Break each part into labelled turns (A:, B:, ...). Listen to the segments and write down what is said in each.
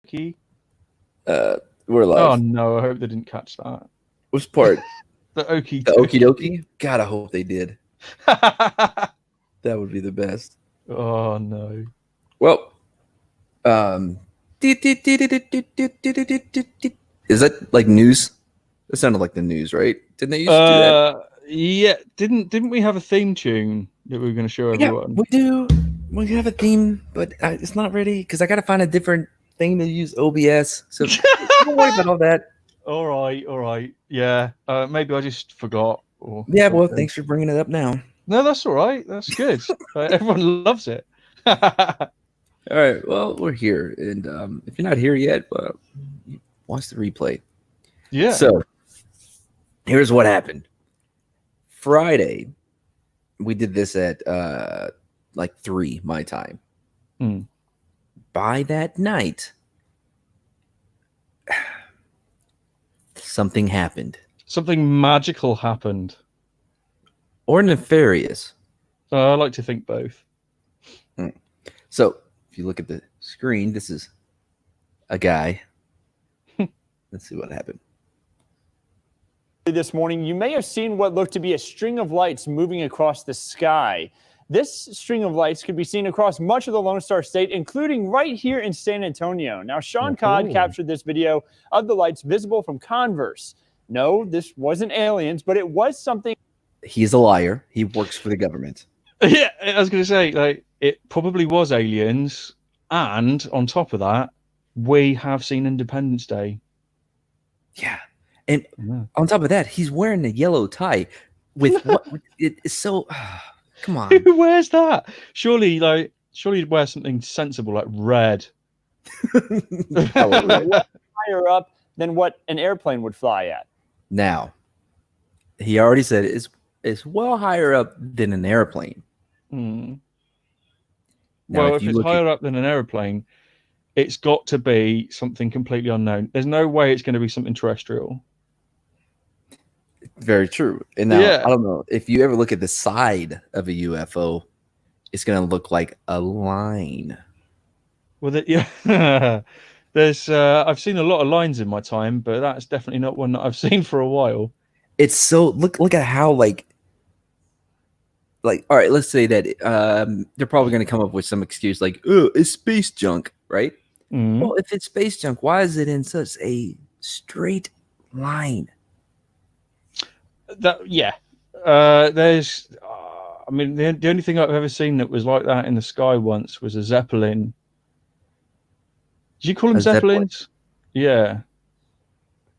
A: Key.
B: We're live.
A: Oh no, I hope they didn't catch that.
B: Which part?
A: The okie
B: The okie dokie? God, I hope they did. That would be the best.
A: Oh no.
B: Well, is that like news? That sounded like the news, right? Didn't they used to do that?
A: Yeah, didn't we have a theme tune that we were going to show everyone?
B: Yeah, we do. We have a theme, but it's not ready because I got to find a different thing to use OBS. So don't worry about all that.
A: All right. Yeah, maybe I just forgot. Or
B: Yeah, well,
A: something.
B: thanks for bringing it up now.
A: No, that's all right. That's good. Everyone loves it.
B: All right. Well, we're here, and if you're not here yet, watch the replay.
A: Yeah.
B: So here's what happened. Friday, we did this at like 3 my time. By that night, something happened.
A: Something magical happened.
B: Or nefarious.
A: I like to think both.
B: So if you look at the screen, this is a guy. Let's see what happened.
C: This morning, you may have seen what looked to be a string of lights moving across the sky. This string of lights could be seen across much of the Lone Star State, including right here in San Antonio. Now, Sean Codd captured this video of the lights visible from Converse. No, this wasn't aliens, but it was something.
B: He's a liar. He works for the government.
A: Yeah, I was going to say, like, it probably was aliens. And on top of that, we have seen Independence Day.
B: Yeah. And on top of that, he's wearing a yellow tie with what? It's so. Come on.
A: Who wears that? Surely you'd wear something sensible like red.
C: Higher up than what an airplane would fly at.
B: Now, he already said it's well higher up than an airplane.
A: Now,
B: Now,
A: if it's higher up than an airplane, it's got to be something completely unknown. There's no way it's going to be something terrestrial.
B: Very true. And now, I don't know if you ever look at the side of a UFO, it's going to look like a line.
A: Well, yeah. There's I've seen a lot of lines in my time, but that's definitely not one that I've seen for a while.
B: It's so look at how like all right, let's say that they're probably going to come up with some excuse like, oh, it's space junk, right? Well, if it's space junk, why is it in such a straight line?
A: There's I mean, the only thing I've ever seen that was like that in the sky once was a Zeppelin. Do you call them Zeppelins? Yeah.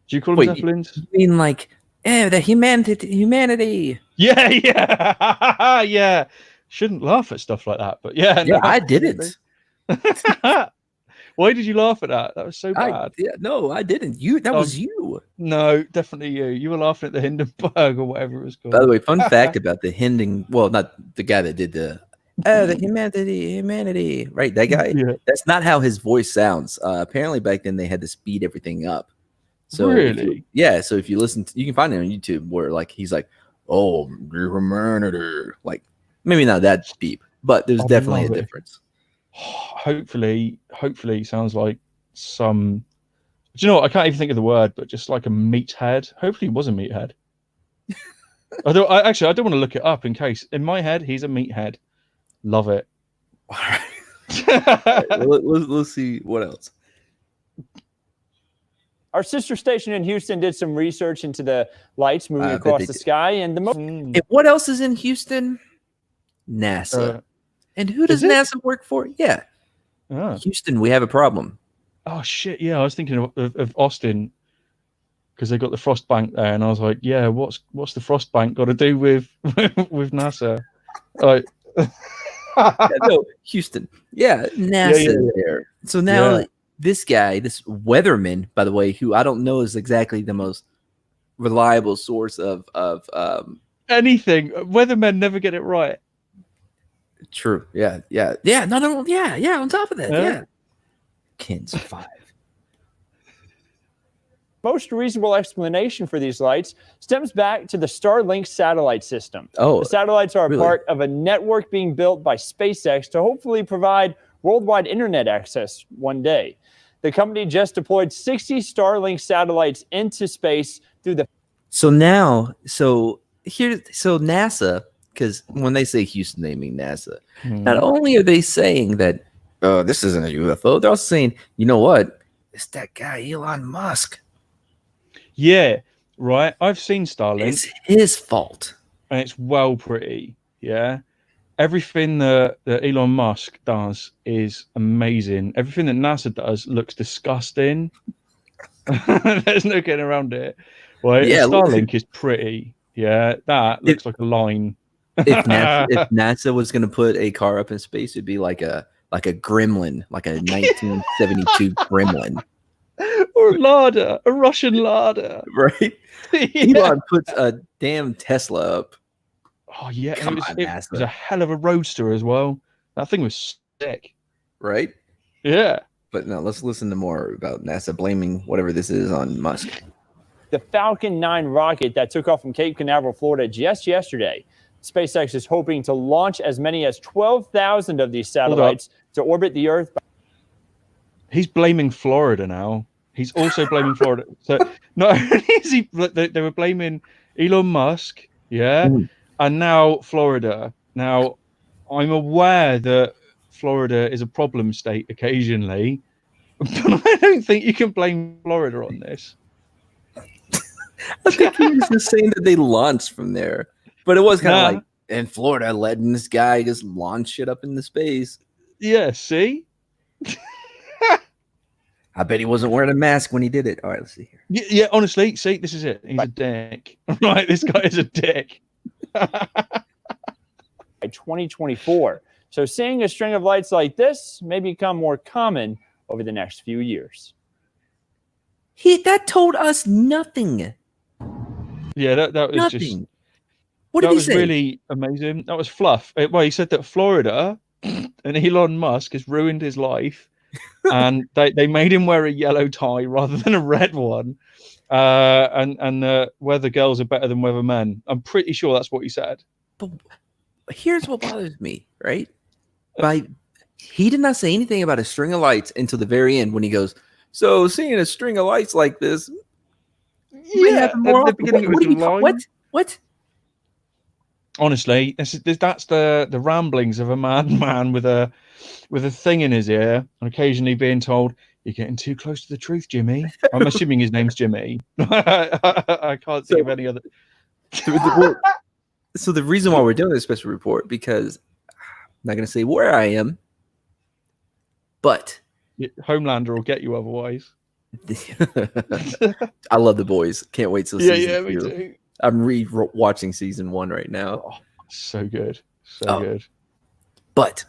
A: Do you call them Zeppelins?
B: You mean like, the humanity?
A: Yeah. Yeah. Shouldn't laugh at stuff like that, but yeah.
B: Yeah, no, I didn't.
A: Why did you laugh at that? That was so bad.
B: No, I didn't. That was you.
A: No, definitely you. You were laughing at the Hindenburg or whatever it was called.
B: By the way, fun fact about the well, not the guy that did the humanity, right? That guy. Yeah. That's not how his voice sounds. Apparently, back then they had to speed everything up. So
A: really,
B: so if you listen, you can find it on YouTube where like he's like, "Oh, humanity," like maybe not that deep, but there's definitely a difference.
A: Hopefully sounds like some. Do you know what? I can't even think of the word, but just like a meathead. Hopefully, he was a meathead. I don't want to look it up in case. In my head, he's a meathead. Love it.
B: All right. Let's see what else.
C: Our sister station in Houston did some research into the lights moving across the sky, and
B: And what else is in Houston? NASA. And who does NASA work for? Yeah. Houston, we have a problem.
A: Oh, shit. Yeah, I was thinking of Austin because they got the frost bank there. And I was like, yeah, what's the frost bank got to do with NASA? Like,
B: no, Houston. Yeah, NASA there. So now this guy, this weatherman, by the way, who I don't know is exactly the most reliable source of
A: anything. Weathermen never get it right.
B: True. Yeah. No. Yeah. On top of that, Kins 5.
C: Most reasonable explanation for these lights stems back to the Starlink satellite system.
B: Oh,
C: the satellites are a part of a network being built by SpaceX to hopefully provide worldwide internet access one day. The company just deployed 60 Starlink satellites into space through the.
B: So NASA, because when they say Houston, they mean NASA. Not only are they saying that this isn't a UFO, they're also saying, you know what? It's that guy Elon Musk.
A: Yeah, right. I've seen Starlink.
B: It's his fault.
A: And it's well pretty. Yeah. Everything that Elon Musk does is amazing. Everything that NASA does looks disgusting. There's no getting around it. Right?
B: Yeah,
A: Starlink is pretty. Yeah, that looks like a line.
B: If NASA was going to put a car up in space, it'd be like a gremlin, like a 1972 gremlin.
A: Or a Lada, a Russian Lada.
B: Right?
A: Yeah.
B: Elon puts a damn Tesla up.
A: Oh, yeah.
B: It
A: was a hell of a roadster as well. That thing was sick.
B: Right?
A: Yeah.
B: But no, let's listen to more about NASA blaming whatever this is on Musk.
C: The Falcon 9 rocket that took off from Cape Canaveral, Florida just yesterday. SpaceX is hoping to launch as many as 12,000 of these satellites to orbit the Earth.
A: He's blaming Florida now. He's also blaming Florida. So not only is they were blaming Elon Musk, yeah, and now Florida. Now, I'm aware that Florida is a problem state occasionally, but I don't think you can blame Florida on this.
B: I think he was just saying that they launched from there. But it was kind of like, in Florida, letting this guy just launch shit up into space.
A: Yeah, see?
B: I bet he wasn't wearing a mask when he did it. All right, let's see here.
A: Yeah, honestly, see, this is it. He's a dick. Right, this guy is a dick.
C: By 2024. So seeing a string of lights like this may become more common over the next few years.
B: That told us nothing.
A: Yeah, that was
B: nothing.
A: Just...
B: What did he
A: say? That was really amazing. That was fluff. Well, he said that Florida and Elon Musk has ruined his life, and they made him wear a yellow tie rather than a red one, and weather girls are better than weather men. I'm pretty sure that's what he said.
B: But here's what bothers me, right? He did not say anything about a string of lights until the very end when he goes, so seeing a string of lights like this,
A: yeah, at the beginning it was a line.
B: What?
A: Honestly, that's the ramblings of a madman with a thing in his ear, and occasionally being told, "You're getting too close to the truth, Jimmy." I'm assuming his name's Jimmy. I can't think of any other.
B: So the reason why we're doing this special report, because I'm not going to say where I am, but
A: Homelander will get you otherwise.
B: I love The Boys. Can't wait till season 2.
A: Me too.
B: I'm re-watching season 1 right now.
A: Oh, so good. So good.
B: But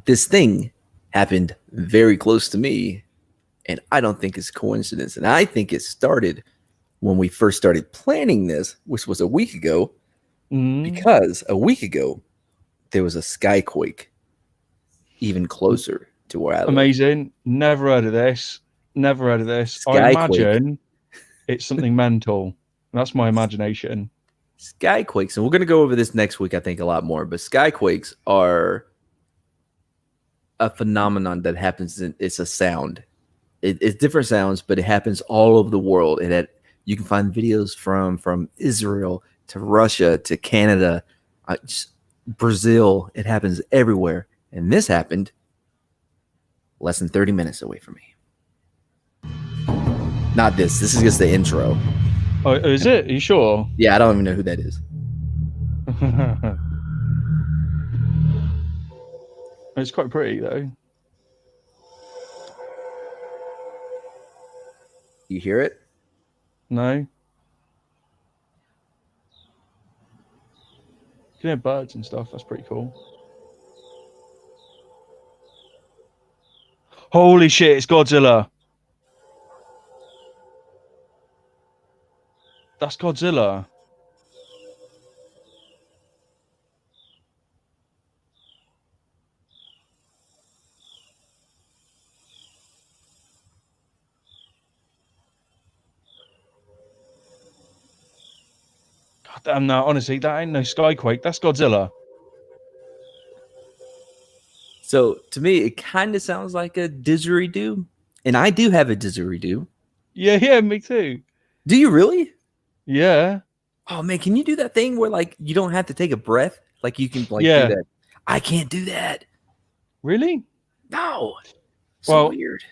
B: this thing happened very close to me, and I don't think it's coincidence. And I think it started when we first started planning this, which was a week ago, because a week ago there was a skyquake even closer to where I live.
A: Amazing. Never heard of this. I imagine it's something mental. That's my imagination.
B: Skyquakes, and we're going to go over this next week, I think, a lot more. But skyquakes are a phenomenon that happens. It's a sound. It's different sounds, but it happens all over the world. And you can find videos from Israel to Russia to Canada, Brazil. It happens everywhere. And this happened less than 30 minutes away from me. Not this. This is just the intro.
A: Oh, is it? Are you sure?
B: Yeah, I don't even know who that is.
A: It's quite pretty, though.
B: You hear it?
A: No. You can hear birds and stuff. That's pretty cool. Holy shit, it's Godzilla. That's Godzilla. God damn, no, honestly, that ain't no skyquake. That's Godzilla.
B: So to me, it kind of sounds like a didgeridoo. And I do have a didgeridoo.
A: Yeah, me too.
B: Do you really?
A: Yeah.
B: Oh man, can you do that thing where like you don't have to take a breath? Like you can like
A: Yeah.
B: do that. I can't do that.
A: Really?
B: No. So weird.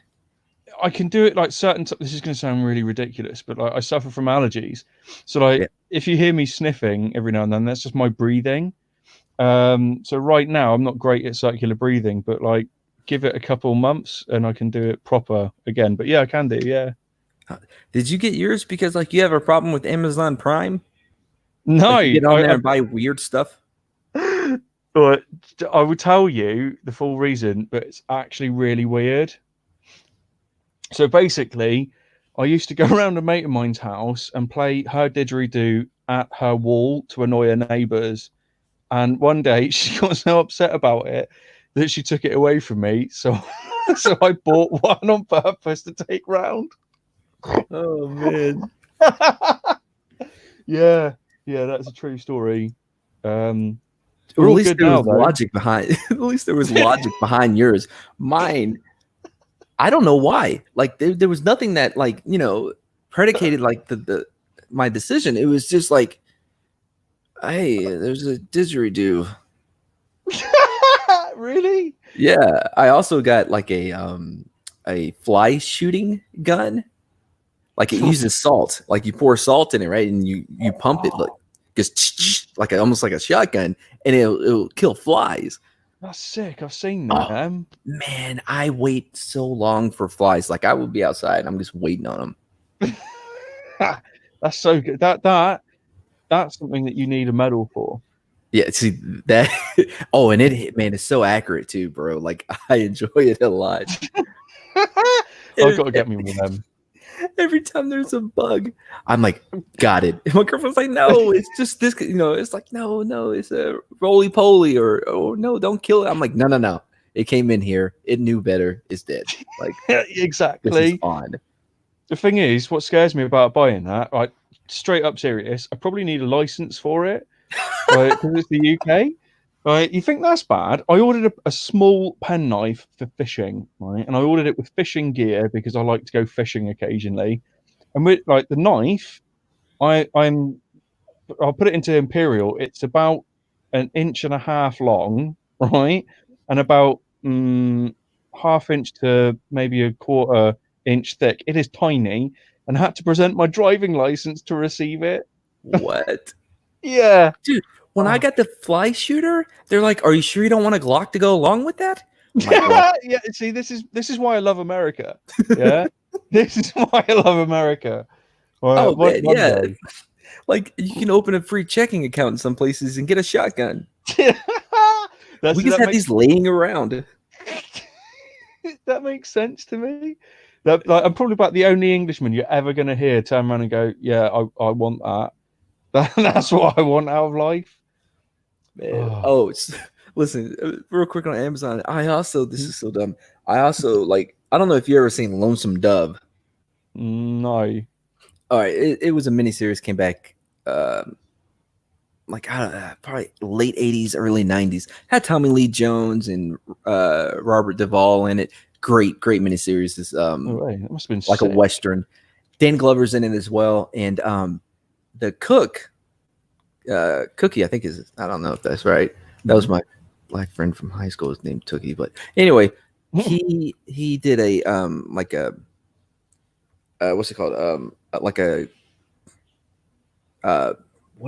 A: I can do it like certain. This is going to sound really ridiculous, but like I suffer from allergies, so like if you hear me sniffing every now and then, that's just my breathing. So right now I'm not great at circular breathing, but like give it a couple months and I can do it proper again. But yeah, I can do. Yeah.
B: Did you get yours because like you have a problem with Amazon Prime?
A: No,
B: like, you get on there and buy weird stuff.
A: But I will tell you the full reason, but it's actually really weird. So basically, I used to go around a mate of mine's house and play her didgeridoo at her wall to annoy her neighbours. And one day she got so upset about it that she took it away from me. So, so I bought one on purpose to take round.
B: Oh man.
A: Yeah, that's a true story.
B: At least there was logic behind. At least there was logic behind yours. Mine, I don't know why. Like there was nothing that like predicated like my decision. It was just like, hey, there's a didgeridoo.
A: Really?
B: Yeah. I also got like a fly shooting gun. Like it uses salt. Like you pour salt in it, right? And you pump it like just like almost like a shotgun, and it'll kill flies.
A: That's sick. I've seen that.
B: Man, I wait so long for flies. Like I would be outside, I'm just waiting on them.
A: That's so good. That's something that you need a medal for.
B: Yeah, see that. Oh, and it's so accurate too, bro. Like I enjoy it a lot.
A: I've got to get me one of them.
B: Every time there's a bug, I'm like, got it. And my girlfriend's like, no, it's just this. It's like, no, it's a roly poly, or oh no, don't kill it. I'm like, no. It came in here. It knew better. It's dead. Like
A: exactly.
B: This is on.
A: The thing is, what scares me about buying that, like straight up serious, I probably need a license for it, right? Because it's the UK. Right, you think that's bad? I ordered a small penknife for fishing, right? And I ordered it with fishing gear because I like to go fishing occasionally. And with like the knife, I'll put it into imperial. It's about 1.5 inches long, right? And about ½ inch to maybe 1/4 inch thick. It is tiny, and I had to present my driving license to receive it.
B: What?
A: Yeah,
B: dude. When I got the fly shooter, they're like, "Are you sure you don't want a Glock to go along with that?"
A: Yeah. See, this is why I love America. Yeah, this is why I love America.
B: Oh, man, yeah. Like you can open a free checking account in some places and get a shotgun. We just have these laying around.
A: That makes sense to me. Like, I'm probably about the only Englishman you're ever going to hear turn around and go, "Yeah, I want that." That's what I want out of life.
B: Man. Listen, real quick on Amazon. This is so dumb. I don't know if you ever seen Lonesome Dove.
A: No.
B: All right, it was a miniseries, came back probably late 80s, early 90s. Had Tommy Lee Jones and Robert Duvall in it. Great miniseries. This
A: that must have been
B: like
A: sick.
B: a Western. Dan Glover's in it as well, and the cook, Cookie, I think I don't know if that's right. That was my black friend from high school. His name Tookie, but anyway, he did a what's it called? What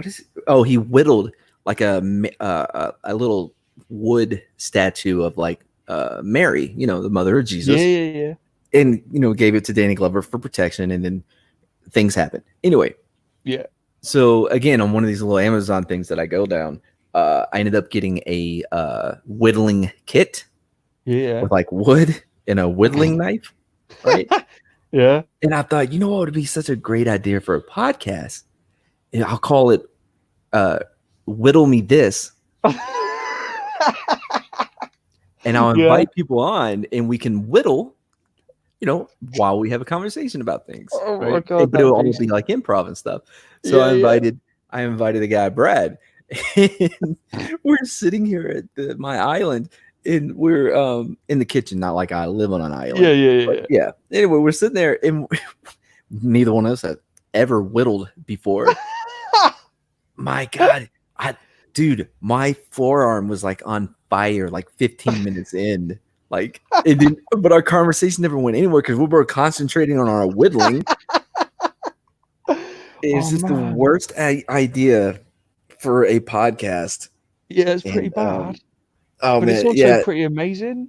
B: is it? Oh, he whittled like a little wood statue of like Mary, the mother of Jesus.
A: Yeah.
B: And gave it to Danny Glover for protection, and then things happened. Anyway.
A: Yeah.
B: So again, on one of these little Amazon things that I go down, I ended up getting a whittling kit.
A: Yeah.
B: With like wood and a whittling knife. Right.
A: Yeah.
B: And I thought, what would be such a great idea for a podcast? I'll call it Whittle Me This. And I'll invite people on and we can whittle, while we have a conversation about things.
A: Oh
B: right?
A: my God.
B: But it'll all be like improv and stuff. So I invited the guy, Brad. And we're sitting here at my island and we're in the kitchen, not like I live on an island.
A: Yeah.
B: Anyway, we're sitting there, and neither one of us have ever whittled before. My God, dude, my forearm was like on fire, like 15 minutes in. Like it didn't, but our conversation never went anywhere because we were concentrating on our whittling. It's just the worst idea for a podcast.
A: Yeah, it's pretty bad.
B: Oh
A: but
B: man,
A: it's also pretty amazing.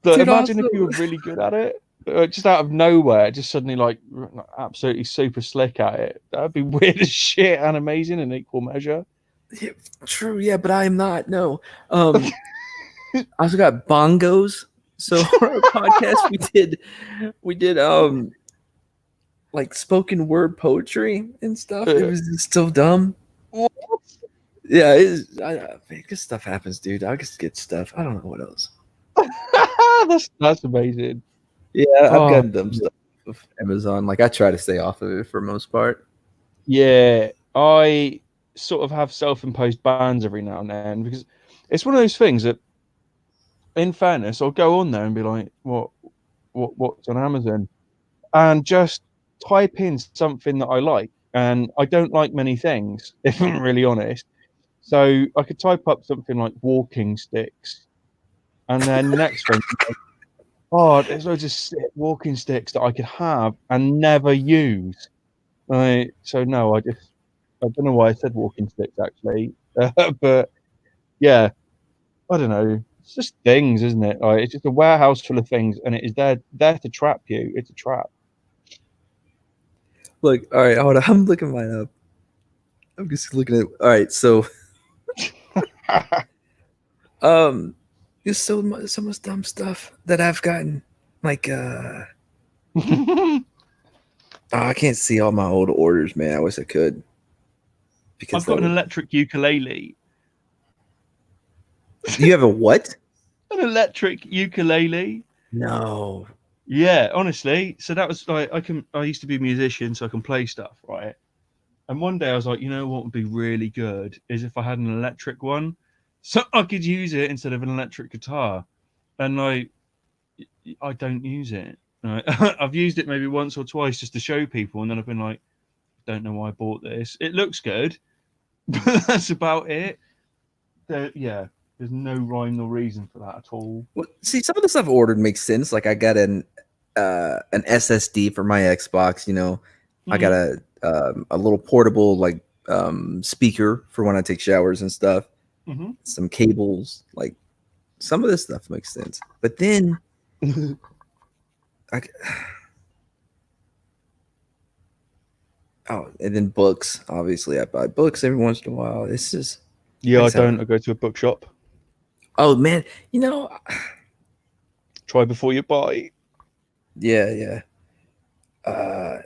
A: Imagine if you were really good at it, just out of nowhere, just suddenly like absolutely super slick at it. That'd be weird as shit and amazing in equal measure.
B: Yeah, true, yeah, but I am not. No, I also got bongos. So for our podcast, we did like spoken word poetry and stuff. It was just so dumb.
A: What?
B: Yeah, good stuff happens, dude. I just get stuff. I don't know what else.
A: That's amazing.
B: Yeah, I've gotten dumb stuff with Amazon. Like I try to stay off of it for the most part.
A: Yeah, I sort of have self-imposed bans every now and then because it's one of those things that, in fairness, I'll go on there and be like, what's on Amazon, and just type in something that I like, and I don't like many things, if I'm really honest. So I could type up something like walking sticks, and then next thing, oh, there's loads of sick walking sticks that I could have and never use. So no, I don't know why I said walking sticks actually, but yeah, I don't know. It's just things, isn't it? Like, it's just a warehouse full of things, and it is there to trap you. It's a trap.
B: Look, all right, hold on. I'm looking mine up. I'm just looking at. All right, so, just so much dumb stuff that I've gotten. Like, oh, I can't see all my old orders, man. I wish I could.
A: Because I've got an electric ukulele.
B: You have a what?
A: An electric ukulele.
B: No.
A: Yeah, honestly. So that was like I used to be a musician, so I can play stuff, right? And one day I was like, you know what would be really good is if I had an electric one, so I could use it instead of an electric guitar. And like, I don't use it. Right? I've used it maybe once or twice just to show people, and then I've been like, don't know why I bought this. It looks good, but that's about it. Yeah. There's no rhyme nor reason for that at all.
B: Well, see, some of the stuff I ordered makes sense. Like I got an SSD for my Xbox. You know, I got a little portable like speaker for when I take showers and stuff. Some cables. Like some of this stuff makes sense. But then, and then books. Obviously, I buy books every once in a while. This is
A: I don't. I go to a bookshop.
B: Oh man, you know,
A: try before you buy.
B: Yeah. I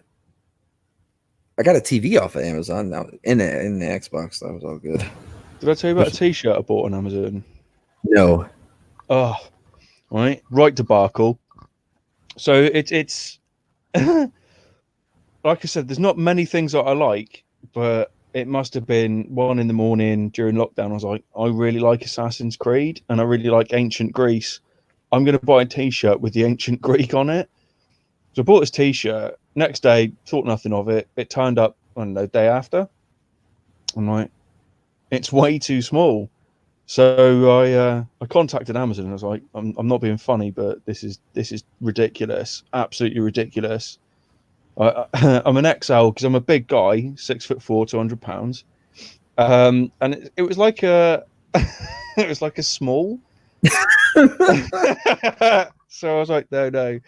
B: got a TV off of Amazon now in the Xbox. That was all good.
A: Did I tell you about a T-shirt I bought on Amazon?
B: No.
A: Oh, right debacle. So it's like I said, there's not many things that I like, but it must have been 1 a.m. during lockdown. I was like, I really like Assassin's Creed and I really like ancient Greece. I'm going to buy a T-shirt with the ancient Greek on it. So I bought this T-shirt. Next day, thought nothing of it. It turned up, I don't know, day after. I'm like, it's way too small. So I contacted Amazon. I was like, I'm not being funny, but this is ridiculous, absolutely ridiculous. I'm an XL because I'm a big guy, 6'4", 200 pounds, and it was like a small. So I was like, no.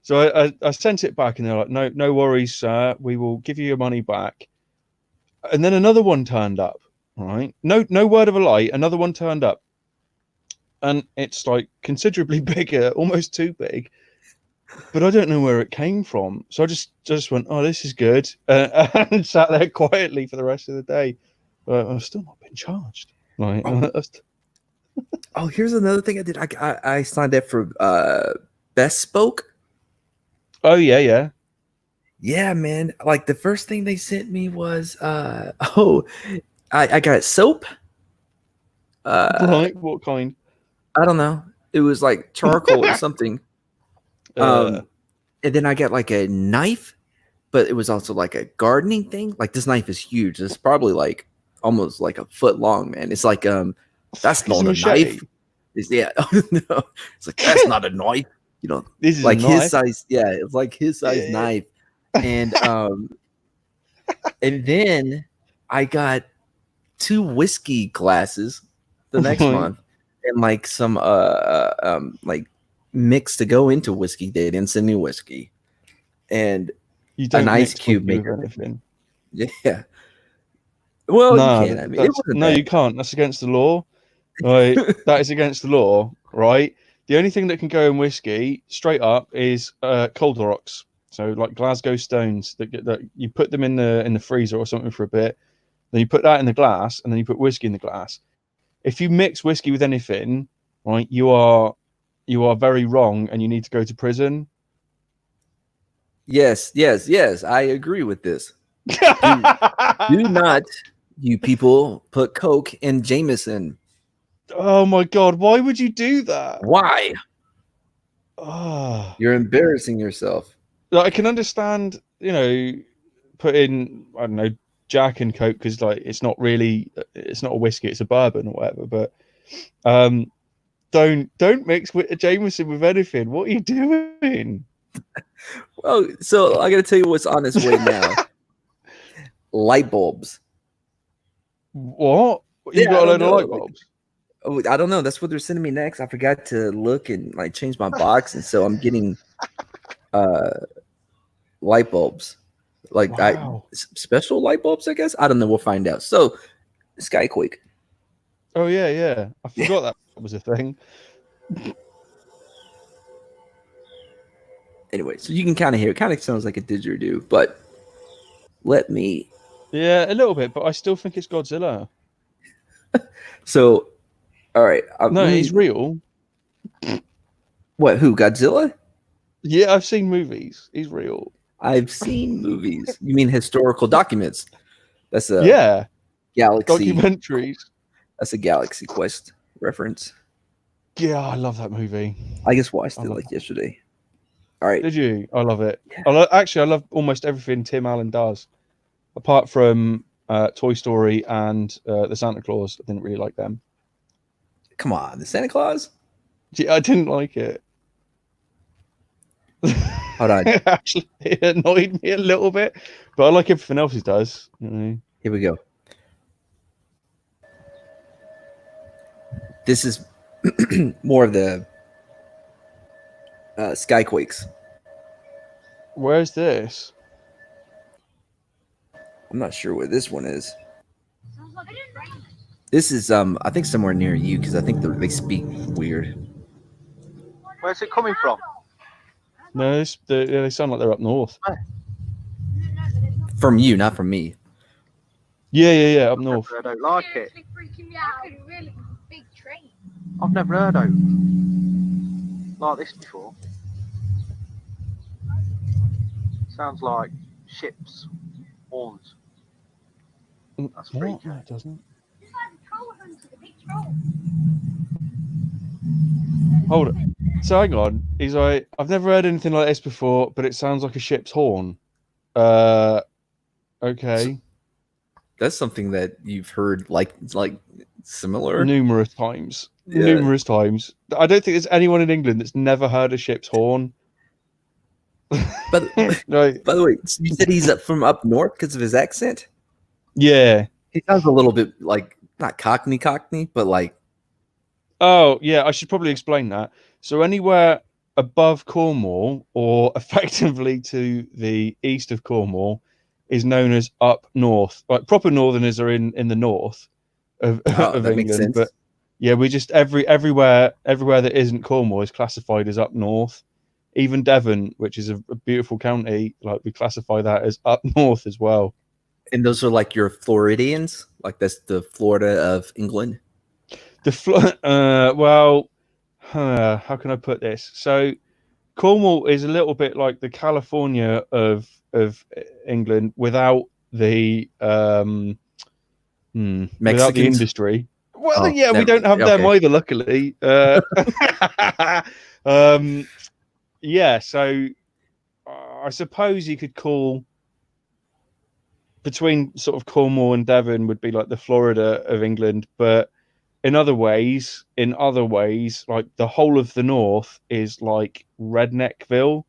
A: So I sent it back, and they're like, no worries, sir. We will give you your money back. And then another one turned up. Right? No word of a lie. Another one turned up, and it's like considerably bigger, almost too big. But I don't know where it came from. So I just went, oh, this is good, and sat there quietly for the rest of the day. But I've still not been charged. Like,
B: oh, here's another thing I did. I signed up for Bespoke.
A: Oh yeah.
B: Yeah, man. Like the first thing they sent me was I got soap
A: Right, what kind?
B: I don't know. It was like charcoal or something. And then I got like a knife, but it was also like a gardening thing. Like this knife is huge. It's probably like almost like a foot long, man. It's like that's not a knife. No. It's like that's not a knife. You know,
A: this is
B: like
A: a
B: his
A: knife.
B: size. Yeah, it's like his size knife. And and then I got 2 whiskey glasses the next month, and like some like mix to go into whiskey. They didn't send me whiskey, and
A: You don't
B: an ice cube maker.
A: Anything.
B: Yeah. Well, you can. I mean, it wasn't
A: no,
B: bad.
A: you can't. That's against the law. Right? That is against the law, right? The only thing that can go in whiskey, straight up, is cold rocks. So like Glasgow stones that you put them in the freezer or something for a bit. Then you put that in the glass, and then you put whiskey in the glass. If you mix whiskey with anything, right, you are very wrong, and you need to go to prison.
B: Yes. I agree with this. Do not, you people, put Coke in Jameson.
A: Oh my God! Why would you do that?
B: Why?
A: Oh.
B: You're embarrassing yourself.
A: Like, I can understand, putting, I don't know, Jack and Coke because like it's not a whiskey, it's a bourbon or whatever. But don't mix with Jameson with anything. What are you doing?
B: Well, so I got to tell you what's on its way now. Light bulbs.
A: What? You got a load of light bulbs?
B: Oh, I don't know. That's what they're sending me next. I forgot to look and like change my box, and so I'm getting light bulbs, like special light bulbs. I guess I don't know. We'll find out. So, Skyquake.
A: Oh yeah. I forgot that was a thing.
B: Anyway, so you can kind of hear. It kind of sounds like a didgeridoo, but let me.
A: Yeah, a little bit, but I still think it's Godzilla.
B: So, all right.
A: No, he's real.
B: What? Who? Godzilla?
A: Yeah, I've seen movies. He's real.
B: I've seen movies. You mean historical documents? That's a Galaxy
A: documentaries.
B: That's a Galaxy Quest reference.
A: Yeah, I love that movie.
B: I just watched it like yesterday. All right.
A: Did you? I love it. Yeah. I love almost everything Tim Allen does, apart from Toy Story and the Santa Claus. I didn't really like them.
B: Come on, the Santa Claus?
A: Yeah, I didn't like it.
B: Hold on.
A: Actually, it annoyed me a little bit, but I like everything else he does.
B: Here we go. This is more of the Skyquakes.
A: Where's this?
B: I'm not sure where this one is. This is I think somewhere near you because I think they speak weird.
D: Where's it coming from?
A: No, they sound like they're up north.
B: From you, not from me.
A: Yeah, up north.
D: I don't like it. I've never heard of like this before. Sounds like ships, horns. That's freaky.
A: No, it doesn't. Hold it. So hang on. He's like, I've never heard anything like this before, but it sounds like a ship's horn. Okay.
B: That's something that you've heard like similar
A: numerous times.
B: Yeah.
A: Numerous times. I don't think there's anyone in England that's never heard a ship's horn.
B: But
A: right.
B: By the way, you said he's from up north because of his accent?
A: Yeah.
B: He sounds a little bit like not Cockney, but like.
A: Oh, yeah, I should probably explain that. So anywhere above Cornwall or effectively to the east of Cornwall is known as up north. Like proper northerners are in the north of
B: that
A: England.
B: Makes sense.
A: But yeah, we just everywhere that isn't Cornwall is classified as up north. Even Devon, which is a beautiful county, like we classify that as up north as well.
B: And those are like your Floridians? Like that's the Florida of England?
A: Well, how can I put this? So Cornwall is a little bit like the California of England without the without the industry. Well, yeah, we don't have them either, luckily. Yeah, so I suppose you could call between sort of Cornwall and Devon would be like the Florida of England, but in other ways, like the whole of the north is like Redneckville.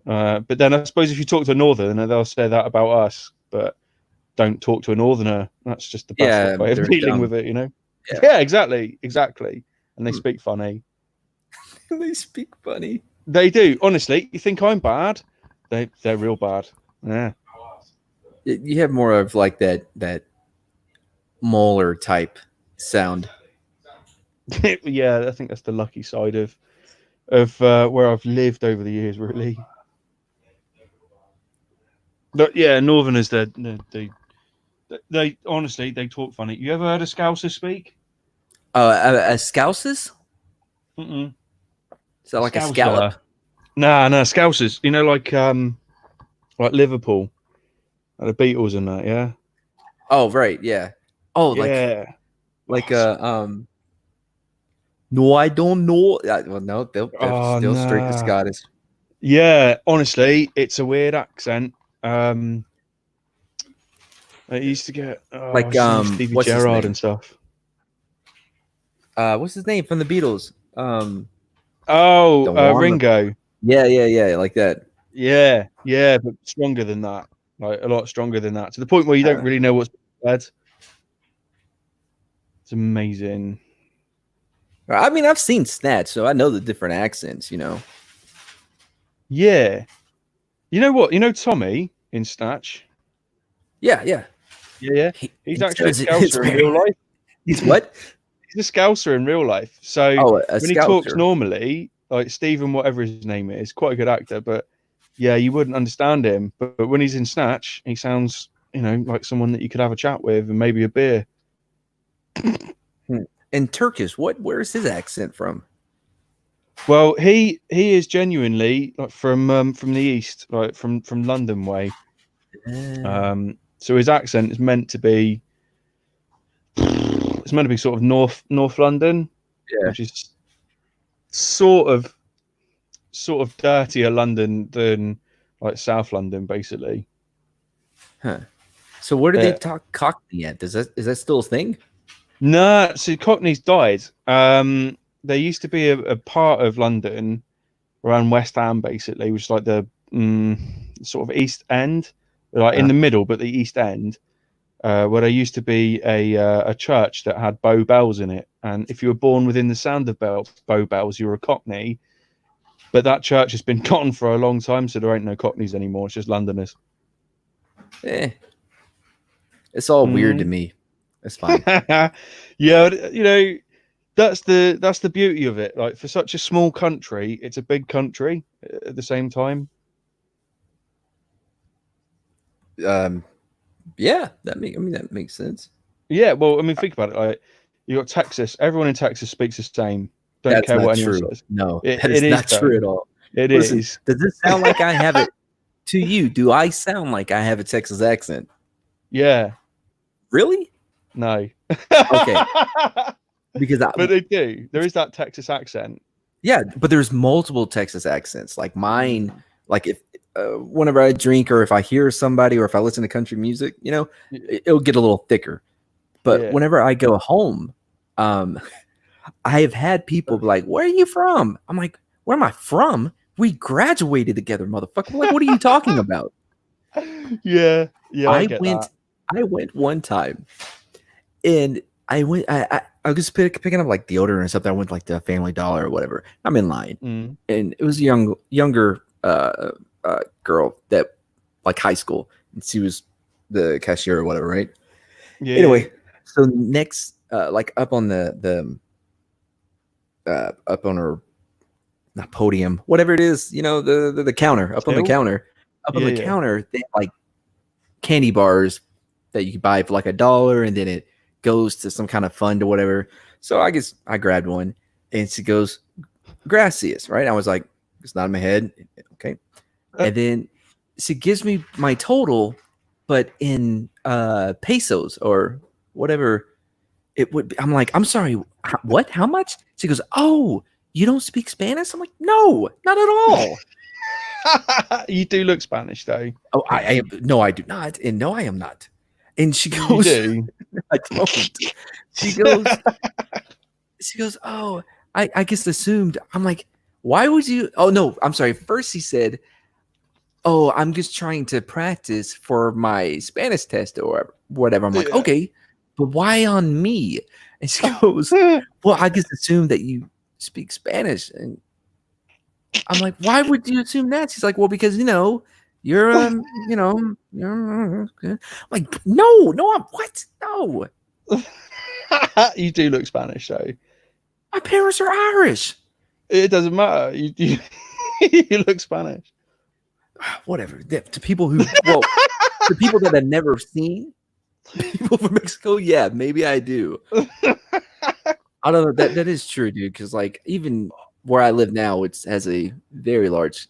A: But then I suppose if you talk to a northerner, they'll say that about us, but don't talk to a northerner. That's just the best way of dealing with it, you know? Yeah, exactly. And they speak funny.
B: They speak funny.
A: They do. Honestly, you think I'm bad? They're real bad. Yeah.
B: You have more of like that molar type sound.
A: Yeah, I think that's the lucky side of where I've lived over the years, really. But yeah, Northerners, they honestly they talk funny. You ever heard a Scouser speak?
B: A Scousers?
A: Mm-mm.
B: Is that like a scallop?
A: Nah, Scousers. You know, like Liverpool, like the Beatles and that. Yeah.
B: Oh right, yeah. Oh,
A: yeah.
B: No, I don't know. Well, no, they're still straight to Scottish.
A: Yeah, honestly, it's a weird accent. I used to get Stevie Gerrard and stuff.
B: What's his name from the Beatles?
A: Ringo.
B: Yeah, like that.
A: Yeah, but stronger than that, like a lot stronger than that, to the point where you don't really know what's said. It's amazing.
B: I mean, I've seen Snatch, so I know the different accents, you know.
A: Yeah. You know what? You know Tommy in Snatch?
B: Yeah.
A: He's actually a Scouser in real life.
B: He's what?
A: He's a Scouser in real life. So when he talks normally, like Stephen, whatever his name is, quite a good actor, but yeah, you wouldn't understand him. But when he's in Snatch, he sounds, you know, like someone that you could have a chat with and maybe a beer.
B: And Turkish, where's his accent from?
A: Well, he is genuinely like from the east, like from London way. So his accent is meant to be sort of North London, which is sort of dirtier London than like South London, basically.
B: Huh. So where do they talk Cockney at? Is that still a thing?
A: No, so Cockney's died. There used to be a part of London around West Ham, basically, which is like the sort of East End, like in the middle, but the East End, where there used to be a church that had Bow Bells in it, and if you were born within the sound of Bow Bells, you were a Cockney. But that church has been gone for a long time, so there ain't no Cockneys anymore. It's just Londoners.
B: It's all weird to me. It's fine.
A: Yeah, you know, that's the beauty of it. Like, for such a small country, it's a big country at the same time.
B: Yeah, that makes sense.
A: Yeah, well, I mean, think about it. Like, you got Texas. Everyone in Texas speaks the same. Don't care what anyone says.
B: No, that is not true at all.
A: Listen, is.
B: Does this sound like I have it? To you, do I sound like I have a Texas accent?
A: Yeah.
B: Really?
A: No.
B: Okay. But
A: they do. There is that Texas accent.
B: Yeah, but there's multiple Texas accents. Like mine, like if whenever I drink or if I hear somebody or if I listen to country music, you know, it'll get a little thicker. But whenever I go home, I have had people be like, "Where are you from?" I'm like, "Where am I from? We graduated together, motherfucker. Like, what are you talking about?"
A: Yeah.
B: I went one time, and I was picking up like deodorant or something. I went like to Family Dollar or whatever. I'm in line, and it was a younger girl that like high school, and she was the cashier or whatever, right? Yeah. Anyway, so next, like up on the up on her not podium, whatever it is, you know, the counter, up on the counter, they have like candy bars that you can buy for like $1, and then it goes to some kind of fund or whatever. So I guess I grabbed one, and she goes, "Gracias," right? I was like, it's not in my head, okay. And then she gives me my total, but in pesos or whatever it would be, I'm like, I'm sorry, what? How much? She goes, oh, you don't speak Spanish? I'm like, no, not at all.
A: You do look Spanish, though.
B: Oh, no, I do not. And no, I am not. And she
A: You
B: goes,
A: do.
B: I don't. She goes, oh, I just assumed. I'm like, why would you? Oh, no, I'm sorry. First, he said, oh, I'm just trying to practice for my Spanish test or whatever. I'm like, okay, but why on me? And she goes, well, I just assumed that you speak Spanish. And I'm like, why would you assume that? She's like, well, because, you're, you're I'm like, no, I'm what? No.
A: You do look Spanish, though.
B: My parents are Irish.
A: It doesn't matter. You you look Spanish.
B: Whatever. To people who, to people that I've never seen, people from Mexico, yeah, maybe I do. I don't know. That is true, dude. Because like even where I live now, it has a very large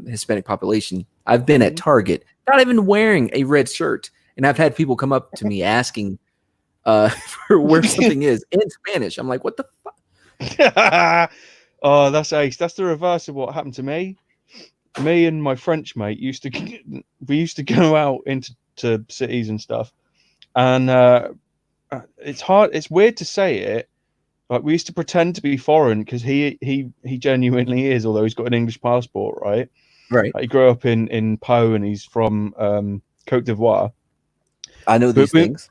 B: Hispanic population. I've been at Target, not even wearing a red shirt, and I've had people come up to me asking for where something is in Spanish. I'm like, what the fuck?
A: Oh, that's ace. That's the reverse of what happened to me. Me and my French mate used to go out into cities and stuff, and it's weird to say it. Like we used to pretend to be foreign because he genuinely is, although he's got an English passport, right?
B: Right.
A: Like, he grew up in Pau and he's from Côte d'Ivoire.
B: I know these things.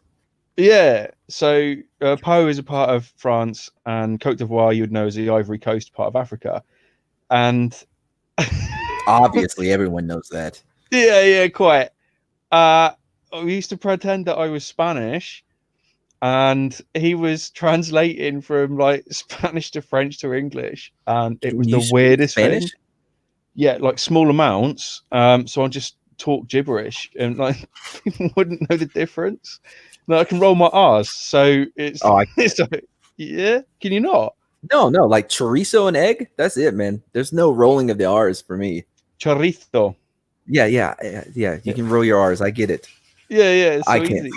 A: Yeah. So Pau is a part of France, and Côte d'Ivoire, you'd know, is the Ivory Coast part of Africa. And
B: obviously, everyone knows that.
A: Yeah, quite. We used to pretend that I was Spanish, and he was translating from like Spanish to French to English, and it was the weirdest thing. Yeah, like small amounts. So I just talk gibberish, and like people wouldn't know the difference. Like, I can roll my R's, so it's it's like, yeah. Can you not?
B: No, like chorizo and egg. That's it, man. There's no rolling of the R's for me.
A: Chorizo.
B: Yeah. You can roll your R's. I get it.
A: Yeah. It's so
B: I
A: easy.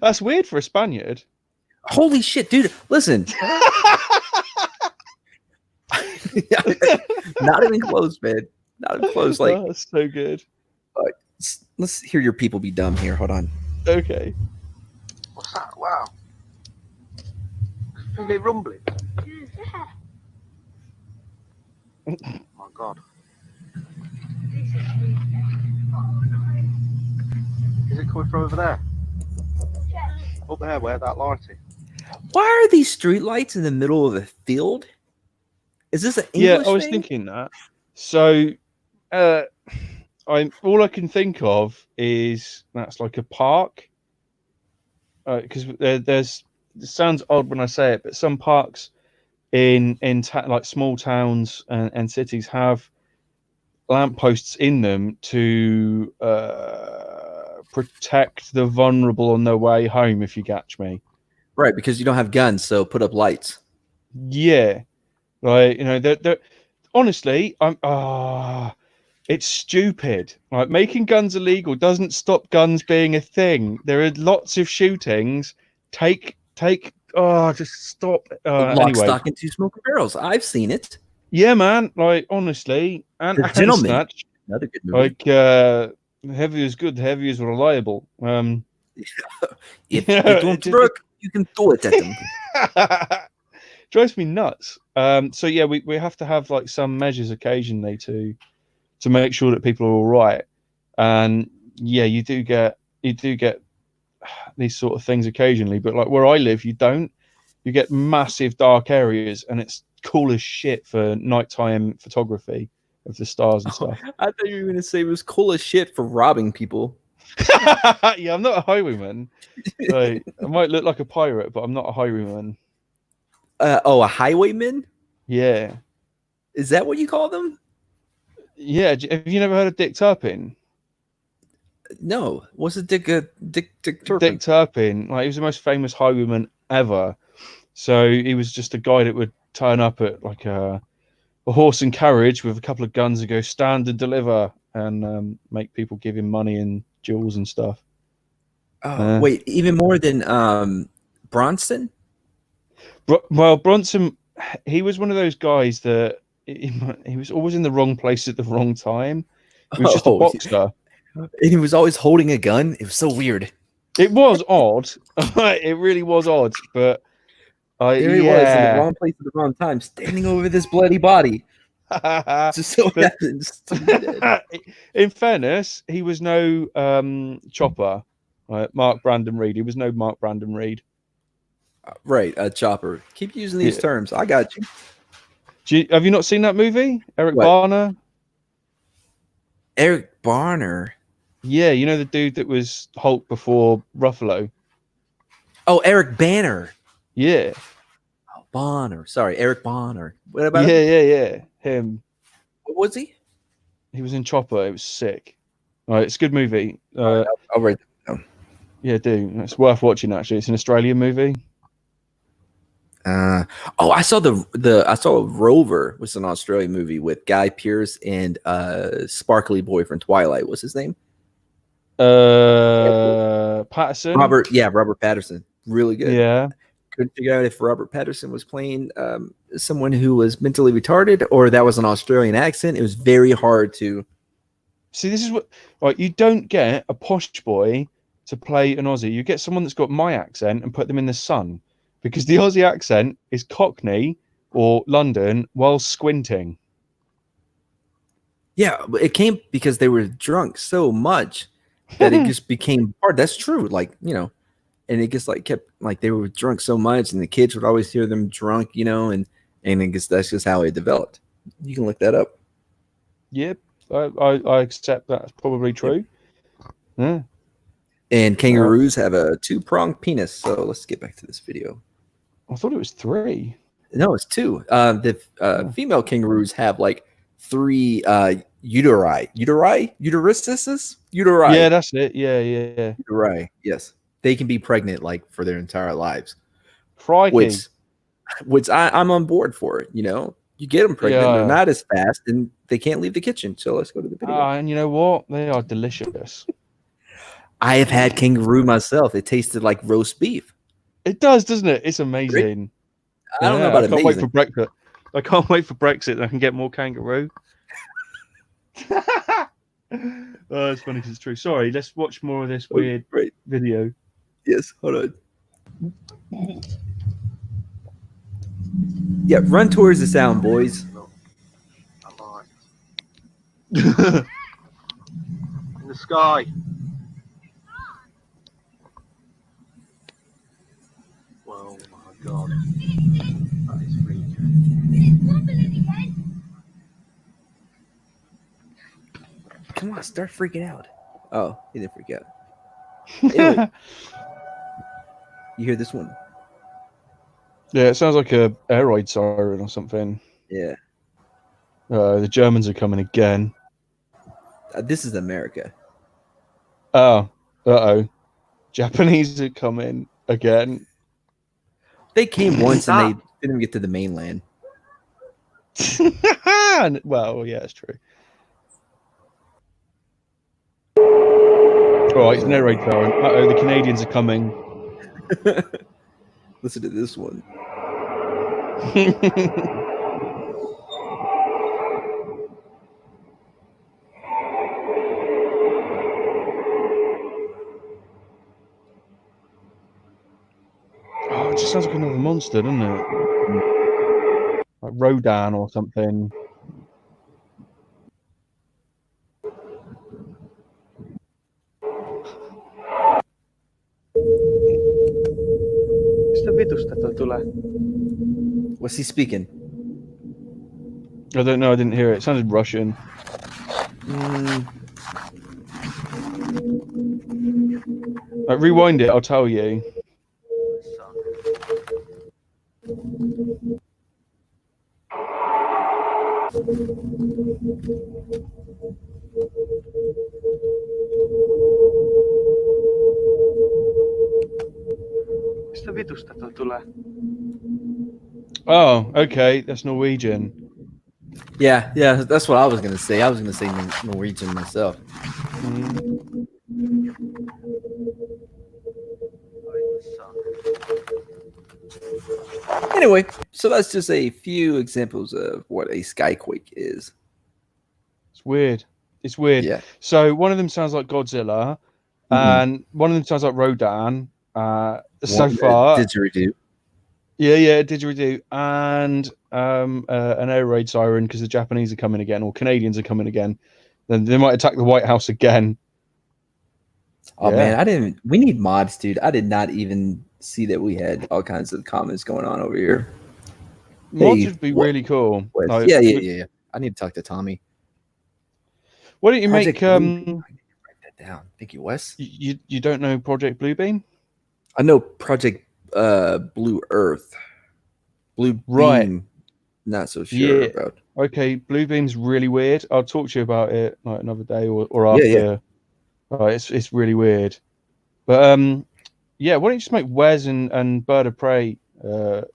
A: That's weird for a Spaniard.
B: Holy shit, dude! Listen. Not even close, man. Not even close. Like,
A: oh, that's so good.
B: Let's hear your people be dumb here. Hold on.
A: Okay.
D: What's that? Wow. Is it rumbling? Oh my god. Is it coming from over there? Up there, where that light is.
B: Why are these street lights in the middle of a field? Is this an English
A: I was
B: thing?
A: thinking that. So, all I can think of is that's like a park. Because there's, it sounds odd when I say it, but some parks in like small towns and cities have lampposts in them to protect the vulnerable on their way home, if you catch me.
B: Right, because you don't have guns, so put up lights.
A: Yeah. Like, they're honestly, it's stupid. Like, making guns illegal doesn't stop guns being a thing. There are lots of shootings. Just stop.
B: Lock,
A: anyway.
B: stock, and two smoking barrels. I've seen it.
A: Yeah, man. Like, honestly, and
B: The Gentleman.
A: Snatch,
B: Another good movie.
A: like, heavy is good, heavy is reliable.
B: If you don't work, you can throw it at them.
A: Drives me nuts. So yeah, we have to have like some measures occasionally to make sure that people are all right. And yeah, you do get these sort of things occasionally, but like where I live, you don't. You get massive dark areas, and it's cool as shit for nighttime photography of the stars and stuff.
B: I thought you were going to say it was cool as shit for robbing people.
A: Yeah, I'm not a highwayman. Like, I might look like a pirate, but I'm not a highwayman.
B: A highwayman?
A: Yeah.
B: Is that what you call them?
A: Yeah. Have you never heard of Dick Turpin?
B: No. What's a Dick Turpin?
A: Dick Turpin, like, he was the most famous highwayman ever. So he was just a guy that would turn up at like a horse and carriage with a couple of guns and go stand and deliver, and make people give him money and jewels and stuff.
B: Wait, even more than Bronson?
A: Well, Bronson, he was one of those guys that he was always in the wrong place at the wrong time. He was just a boxer.
B: And he was always holding a gun. It was so weird.
A: It was odd. It really was odd. But
B: there he was in the wrong place at the wrong time, standing over this bloody body. Just so happens to be dead.
A: In fairness, he was no Chopper. Mark Brandon Reed. He was no Mark Brandon Reed.
B: Right, Chopper. Keep using these terms. I got you.
A: Have you not seen that movie? Eric Barner?
B: Eric Barner?
A: Yeah, you know the dude that was Hulk before Ruffalo?
B: Oh, Eric Banner.
A: Yeah.
B: Oh, Bonner. Sorry, Eric Bonner. What about him?
A: Yeah. Him.
B: What was he?
A: He was in Chopper. It was sick. All right, it's a good movie.
B: I'll write that down.
A: Yeah, dude. It's worth watching, actually. It's an Australian movie.
B: I saw I saw Rover was an Australian movie with Guy Pearce and sparkly boy from Twilight. What's his name?
A: Patterson.
B: Robert Patterson. Really good.
A: Yeah.
B: Couldn't figure out if Robert Patterson was playing someone who was mentally retarded or that was an Australian accent. It was very hard to
A: see. This is what you don't get a posh boy to play an Aussie. You get someone that's got my accent and put them in the sun. Because the Aussie accent is Cockney or London while squinting.
B: Yeah, it came because they were drunk so much that it just became hard. That's true. Like, and it just kept they were drunk so much and the kids would always hear them drunk, and I guess that's just how it developed. You can look that up.
A: Yep. I accept that's probably true. Yeah.
B: And kangaroos have a 2-pronged penis. So let's get back to this video.
A: I thought it was 3.
B: No, it's 2. The female kangaroos have 3 uteri. Uteruses? Uteri.
A: Yeah, that's it. Yeah.
B: Uteri. Yes, they can be pregnant for their entire lives.
A: Crikey.
B: Which I'm on board for. You get them pregnant. They're not as fast, and they can't leave the kitchen. So let's go to the video.
A: And you know what? They are delicious.
B: I have had kangaroo myself. It tasted like roast beef.
A: It does, doesn't it? It's amazing.
B: I don't know about
A: amazing. Wait for Brexit. I can't wait for Brexit. I can get more kangaroo. It's funny because it's true. Sorry, let's watch more of this weird video.
B: Yes, hold on. Yeah, run towards the sound, boys.
D: In the sky. Oh my god. That is freaking.
B: Come on, start freaking out. Oh, he didn't freak out. Anyway, you hear this one?
A: Yeah, it sounds like a air raid siren or something.
B: Yeah.
A: The Germans are coming again.
B: This is America.
A: Oh. Uh-oh. Japanese are coming again.
B: They came once and they didn't get to the mainland.
A: Well, yeah, it's true. All right, it's an air raid siren. Uh-oh, the Canadians are coming.
B: Listen to this one.
A: Oh, it just sounds like another monster, doesn't it? Like Rodan or something.
B: What's he speaking?
A: I don't know. I didn't hear it. It sounded Russian. Rewind it. I'll tell you. Oh, okay. That's Norwegian.
B: Yeah, that's what I was gonna say. I was gonna say Norwegian myself. Anyway, so that's just a few examples of what a skyquake is.
A: It's weird. It's weird.
B: Yeah.
A: So one of them sounds like Godzilla, and one of them sounds like Rodan. So far,
B: Didgeridoo.
A: yeah, didgeridoo, and an air raid siren because the Japanese are coming again, or Canadians are coming again. Then they might attack the White House again.
B: Oh man, we need mods, dude. I did not even see that we had all kinds of comments going on over here.
A: Mods would be really cool.
B: Like, yeah. I need to talk to Tommy.
A: Why don't you
B: Project
A: make
B: Bluebeam. Write that down. Thank you, Wes.
A: You don't know Project Bluebeam?
B: I know Project Blue Earth. Blue
A: Right.
B: Beam, not so sure about.
A: Okay, Bluebeam's really weird. I'll talk to you about it like another day or after.
B: Yeah.
A: It's really weird. But yeah, why don't you just make Wes and Bird of Prey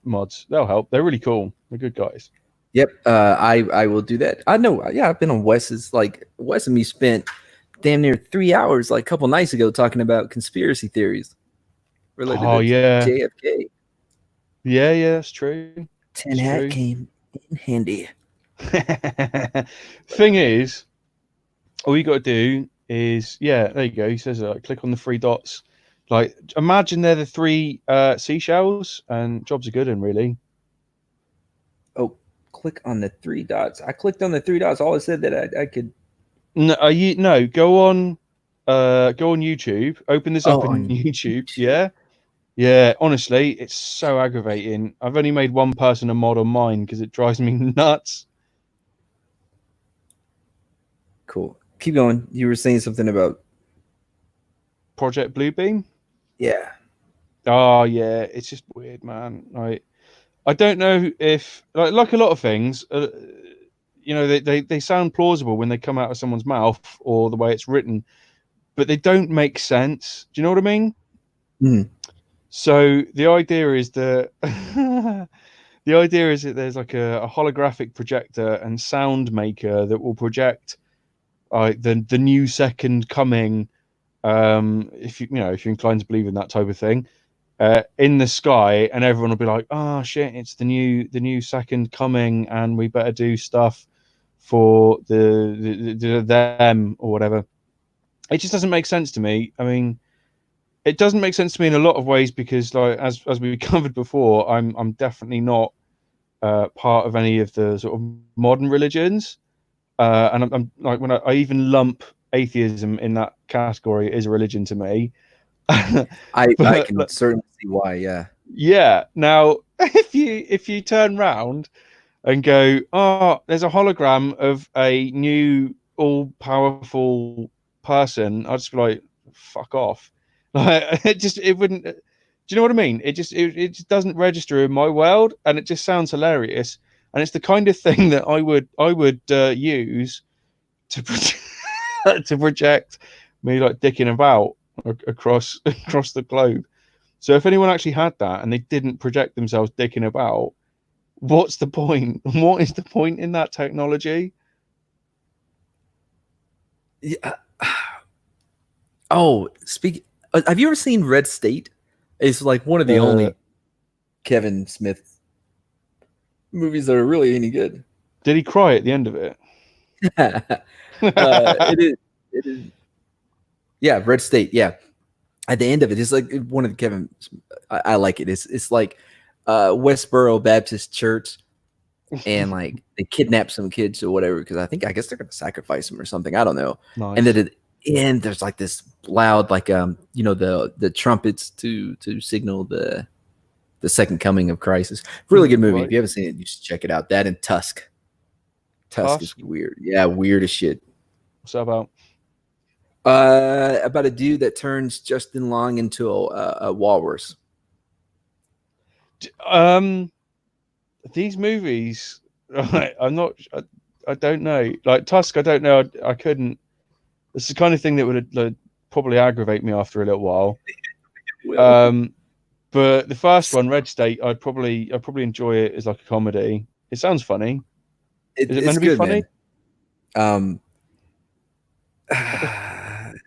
A: mods? They'll help. They're really cool. They're good guys.
B: Yep, I will do that. I know. Yeah, I've been on Wes's. Like Wes and me spent damn near 3 hours like a couple nights ago talking about conspiracy theories related to JFK.
A: Yeah, that's true.
B: Tin hat came in handy.
A: Thing is, all you got to do is, there you go. He says, click on the 3 dots. Like, imagine they're the 3 seashells, and jobs are good and really.
B: Oh, click on the 3 dots. I clicked on the 3 dots. All it said that I could.
A: No, go on YouTube. Open this up on YouTube. Yeah. Honestly, it's so aggravating. I've only made one person a mod on mine because it drives me nuts.
B: Cool. Keep going. You were saying something about
A: Project Bluebeam.
B: Yeah.
A: Oh yeah, it's just weird, man. Like, I don't know if like a lot of things. They sound plausible when they come out of someone's mouth or the way it's written, but they don't make sense. Do you know what I mean?
B: Mm.
A: So the idea is that there's like a holographic projector and sound maker that will project the new second coming, if you're inclined to believe in that type of thing, in the sky, and everyone will be like, oh shit, it's the new second coming, and we better do stuff for the them or whatever. It just doesn't make sense to me. I mean, it doesn't make sense to me in a lot of ways because, like, as we covered before, I'm definitely not part of any of the sort of modern religions, and I'm like, when I even lump atheism in that category, it is a religion to me.
B: I can certainly see why.
A: Yeah. Now, if you turn round and go, oh, there's a hologram of a new all-powerful person, I'd just be like, fuck off. Like, it wouldn't. Do you know what I mean? It just doesn't register in my world, and it just sounds hilarious. And it's the kind of thing that I would use to project me like dicking about across the globe. So if anyone actually had that and they didn't project themselves dicking about, what's the point? What is the point in that technology?
B: Yeah. Oh, have you ever seen Red State? It's like one of the only Kevin Smith movies that are really any good.
A: Did he cry at the end of it?
B: It is. Yeah, Red State. Yeah, at the end of it, it's like one of the Kevin. I like it. It's like Westboro Baptist Church, and like they kidnap some kids or whatever because I guess they're gonna sacrifice them or something. I don't know.
A: Nice.
B: And then at the end, there's like this loud, like the trumpets to signal the second coming of Christ. It's a really good movie. Right. If you haven't seen it, you should check it out. That and Tusk. Tusk is weird. Yeah, weird as shit.
A: What's that about?
B: About a dude that turns Justin Long into a walrus.
A: These movies, I don't know. Like Tusk, I don't know. I couldn't. It's the kind of thing that would probably aggravate me after a little while. But the first one, Red State, I'd probably enjoy it as like a comedy. It sounds funny. Is it meant to be funny?
B: Man.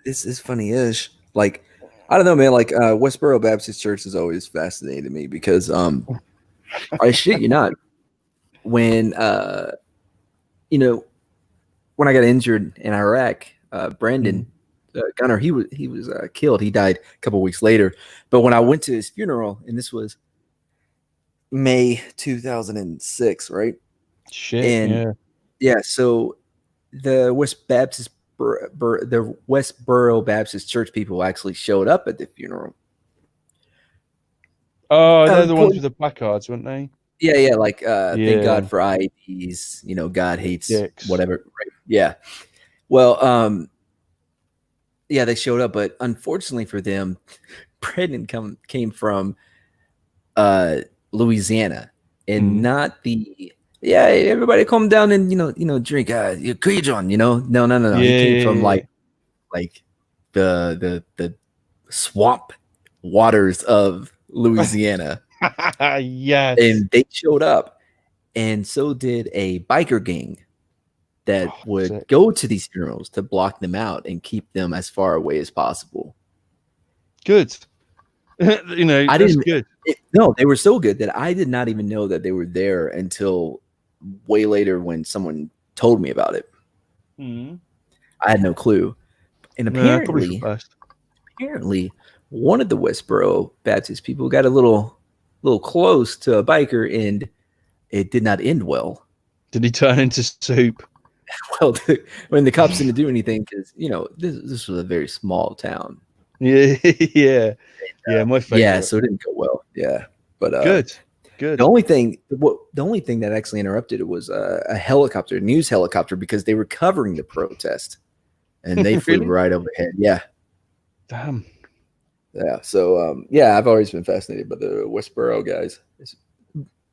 B: It's funny-ish. Like, I don't know, man. Like, Westboro Baptist Church has always fascinated me because I shit you not. When when I got injured in Iraq, Brandon Gunner, he was killed. He died a couple of weeks later. But when I went to his funeral, and this was May 2006, right?
A: Shit.
B: And so the Westboro Baptist Church people actually showed up at the funeral.
A: Oh, they're the ones with the placards, weren't they?
B: Yeah, like thank God for IEPs, God hates
A: Dicks.
B: whatever. Right? Yeah. Well, yeah, they showed up, but unfortunately for them, Brandon came from Louisiana, and not the everybody calm down and drink Cajun, no. He came from like the swamp waters of Louisiana.
A: Yes.
B: And they showed up, and so did a biker gang that would go to these funerals to block them out and keep them as far away as possible.
A: Good. That's good.
B: No, they were so good that I did not even know that they were there until way later when someone told me about it. I had no clue. And apparently one of the Westboro Baptist people got a little close to a biker, and it did not end well.
A: Did he turn into soup?
B: Well, when the cops didn't do anything, because this was a very small town.
A: Yeah. My favorite.
B: Yeah, so it didn't go well. Yeah, but
A: good.
B: The only thing that actually interrupted it was a news helicopter, because they were covering the protest, and they flew right overhead. Yeah.
A: Damn.
B: Yeah. So I've always been fascinated by the Westboro guys.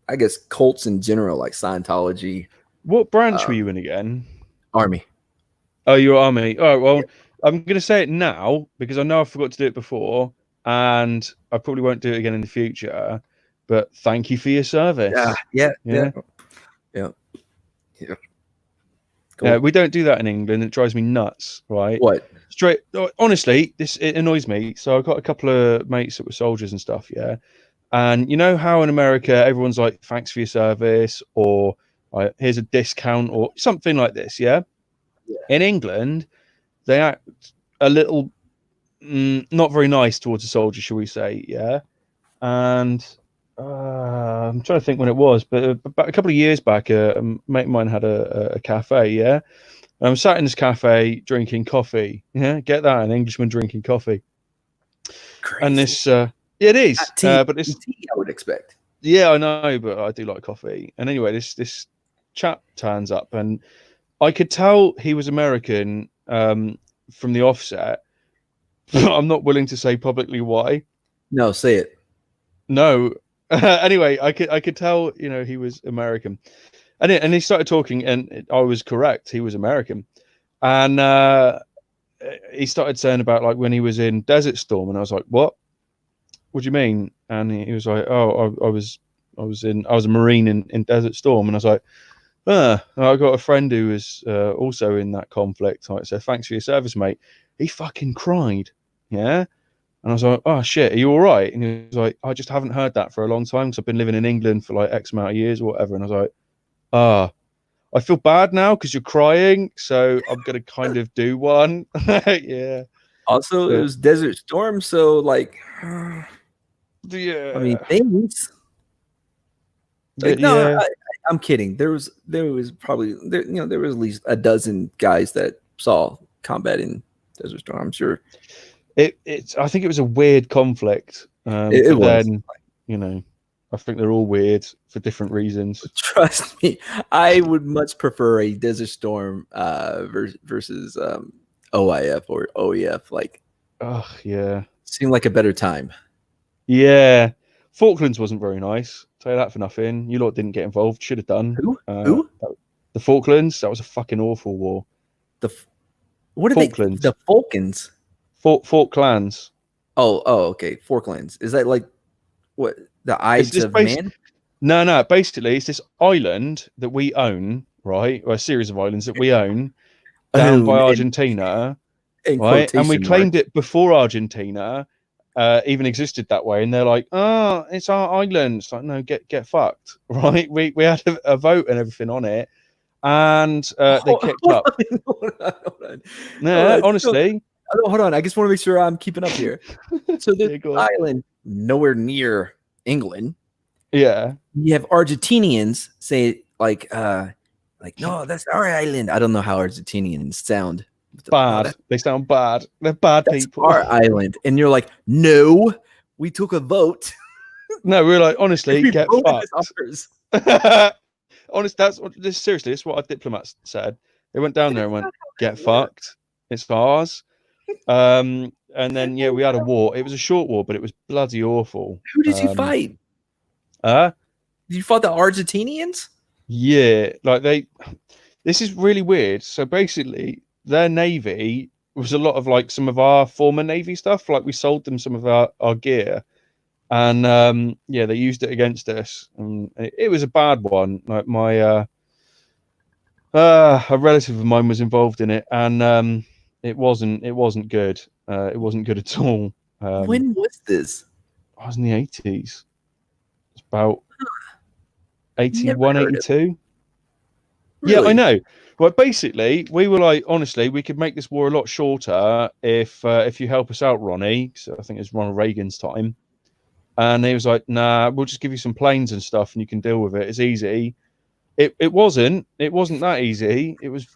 B: I guess cults in general, like Scientology.
A: What branch were you in again?
B: Army.
A: Oh, you're Army. Oh, well, I'm going to say it now because I know I forgot to do it before, and I probably won't do it again in the future. But thank you for your service.
B: Yeah. Cool.
A: We don't do that in England. It drives me nuts. Right?
B: What?
A: Honestly, it annoys me. So I've got a couple of mates that were soldiers and stuff. Yeah, and you know how in America everyone's like, "Thanks for your service," or "Here's a discount," or something like this. Yeah. In England, they act a little not very nice towards a soldier, shall we say? Yeah, and I'm trying to think when it was, but about a couple of years back, a mate of mine had a cafe. Yeah, I'm sat in this cafe drinking coffee. Yeah, get that, an Englishman drinking coffee. Crazy. And this, it is, but it's
B: tea, I would expect.
A: Yeah, I know, but I do like coffee. And anyway, this chap turns up, and I could tell he was American from the offset. I'm not willing to say publicly why.
B: No, say it.
A: No. Anyway, I could tell, he was American, and he started talking, and I was correct. He was American, and he started saying about like when he was in Desert Storm, and I was like, "What? What do you mean?" And he was like, "Oh, I was a Marine in Desert Storm," and I was like, I got a friend who was also in that conflict. I said, "Thanks for your service, mate." He fucking cried. Yeah. And I was like, "Oh shit, are you all right?" And he was like, "I just haven't heard that for a long time because I've been living in England for like X amount of years or whatever." And I was like, I feel bad now because you're crying, so I'm gonna kind of do one." Yeah.
B: Also, it was Desert Storm, so like,
A: yeah.
B: I mean, things. Like, no, I'm kidding. There was probably there was at least a dozen guys that saw combat in Desert Storm. I'm sure.
A: I think it was a weird conflict.
B: It was.
A: Then, I think they're all weird for different reasons.
B: Trust me, I would much prefer a Desert Storm versus OIF or OEF. Like,
A: yeah,
B: seemed like a better time.
A: Yeah, Falklands wasn't very nice. Tell you that for nothing. You lot didn't get involved. Should have done.
B: Who?
A: The Falklands. That was a fucking awful war.
B: What are Falklands? The Falklands.
A: Falklands.
B: Oh, okay. Falklands. Is that like what the Ides of Man?
A: No. Basically, it's this island that we own, right? Or a series of islands that we own down by Argentina, right? And we claimed it before Argentina, even existed that way, and they're like, "Oh, it's our island." It's like, no, get fucked, right? We had a vote and everything on it, and they kicked up.
B: Hold on.
A: Yeah, honestly.
B: Hold on. I just want to make sure I'm keeping up here. So this
A: Yeah,
B: island nowhere near England.
A: Yeah.
B: You have Argentinians say like no, that's our island. I don't know how Argentinians sound.
A: Bad. They sound bad. They're bad people.
B: Our island, and you're like, no, we took a vote.
A: No, we're like, honestly, get fucked. Honest, seriously, it's what our diplomats said. They went down there and went, get fucked. It's ours. And then we had a war. It was a short war, but it was bloody awful.
B: Who did you fight? You fought the Argentinians?
A: Yeah, like this is really weird. So basically, their navy was a lot of like some of our former navy stuff. Like we sold them some of our gear, and they used it against us. And it was a bad one. Like my a relative of mine was involved in it, and it wasn't good. It wasn't good at all.
B: When was this?
A: I was in the 80s. It's about 81, 82. Really? Yeah, I know. Well, basically, we were like, honestly, we could make this war a lot shorter if you help us out, Ronnie. So I think it was Ronald Reagan's time. And he was like, nah, we'll just give you some planes and stuff and you can deal with it. It's easy. It wasn't that easy. It was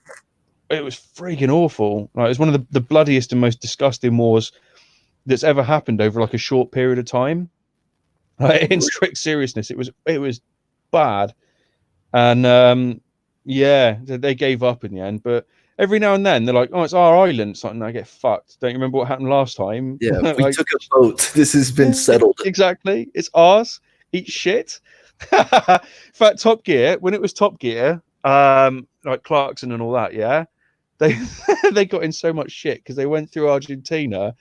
A: freaking awful. Like, it was one of the bloodiest and most disgusting wars that's ever happened over like a short period of time. Like, in strict seriousness, it was bad. And they gave up in the end. But every now and then they're like, oh, it's our island. It's like, no, get fucked. Don't you remember what happened last time?
B: Yeah,
A: like,
B: we took a vote. This has been settled.
A: Exactly. It's ours. Eat shit. In fact, Top Gear, when it was Top Gear, like Clarkson and all that, yeah, they got in so much shit because they went through Argentina,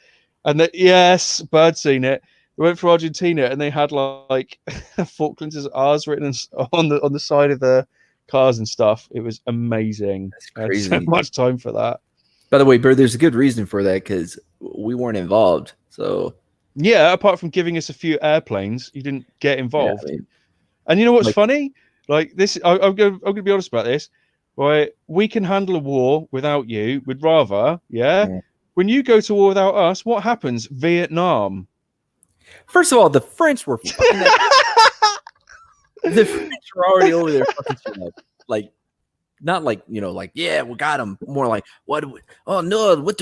A: and yes, Bird seen it. We went through Argentina and they had like Falklands as ours written on the side of the cars and stuff. It was amazing.
B: That's crazy.
A: I had so much time for that.
B: By the way, Bird, there's a good reason for that because we weren't involved. So
A: yeah, apart from giving us a few airplanes, you didn't get involved. Yeah, and you know what's funny? Like this, I'm going to be honest about this. Right, we can handle a war without you. We'd rather, yeah. When you go to war without us, what happens? Vietnam.
B: First of all, the French were fucking the French were already over there fucking shit up. Like, not like, like, yeah, we got them. More like, what do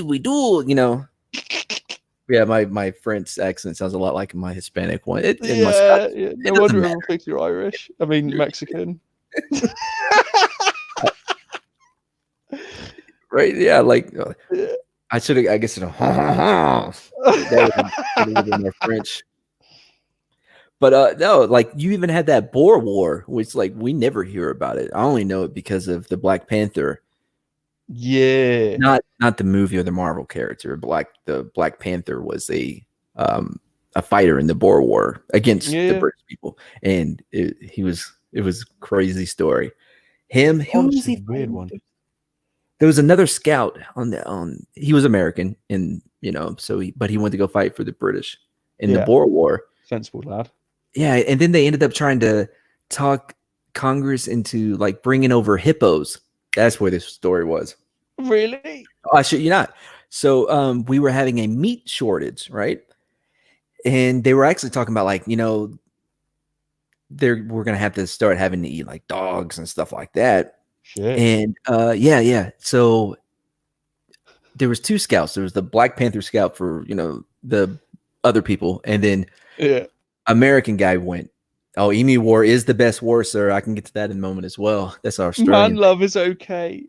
B: we do? Yeah, my French accent sounds a lot like my Hispanic one.
A: No wonder everyone thinks you're Irish. I mean, Mexican.
B: Right? Yeah, like I should have. I guess that would have been more French. But no, like you even had that Boer War, which like we never hear about it. I only know it because of the Black Panther.
A: Yeah,
B: not the movie or the Marvel character. The Black Panther was a fighter in the Boer War against the British people, and it was a crazy story. Who was he? Weird one. There was another scout he was American, and but he went to go fight for the British in the Boer War.
A: Sensible lad.
B: Yeah, and then they ended up trying to talk Congress into like bringing over hippos. That's where this story was.
A: Really?
B: I shit you not. So we were having a meat shortage, right? And they were actually talking about like, we're gonna have to start having to eat like dogs and stuff like that.
A: Shit.
B: And so there was two scouts. There was the Black Panther scout for the other people, and then American guy went, oh, Emu War is the best war, sir. I can get to that in a moment as well. That's our story.
A: Man love is okay.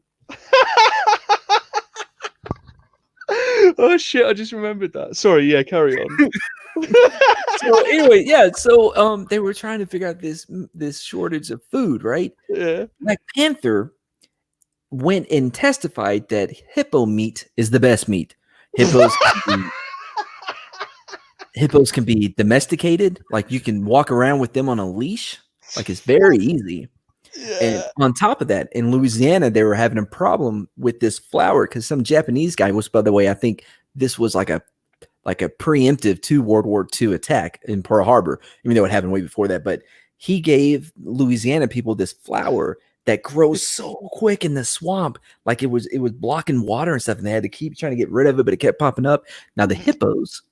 A: Oh shit, I just remembered that. Sorry, yeah, carry on.
B: So anyway, so they were trying to figure out this shortage of food, right?
A: Yeah.
B: Black Panther went and testified that hippo meat is the best meat. Hippos can be domesticated, like you can walk around with them on a leash, like it's very easy. Yeah. And on top of that, in Louisiana, they were having a problem with this flower because some Japanese guy was, by the way, I think this was like a like a preemptive to World War II attack in Pearl Harbor, even though it happened way before that. But he gave Louisiana people this flower that grows so quick in the swamp, like it was blocking water and stuff, and they had to keep trying to get rid of it, but it kept popping up. Now the hippos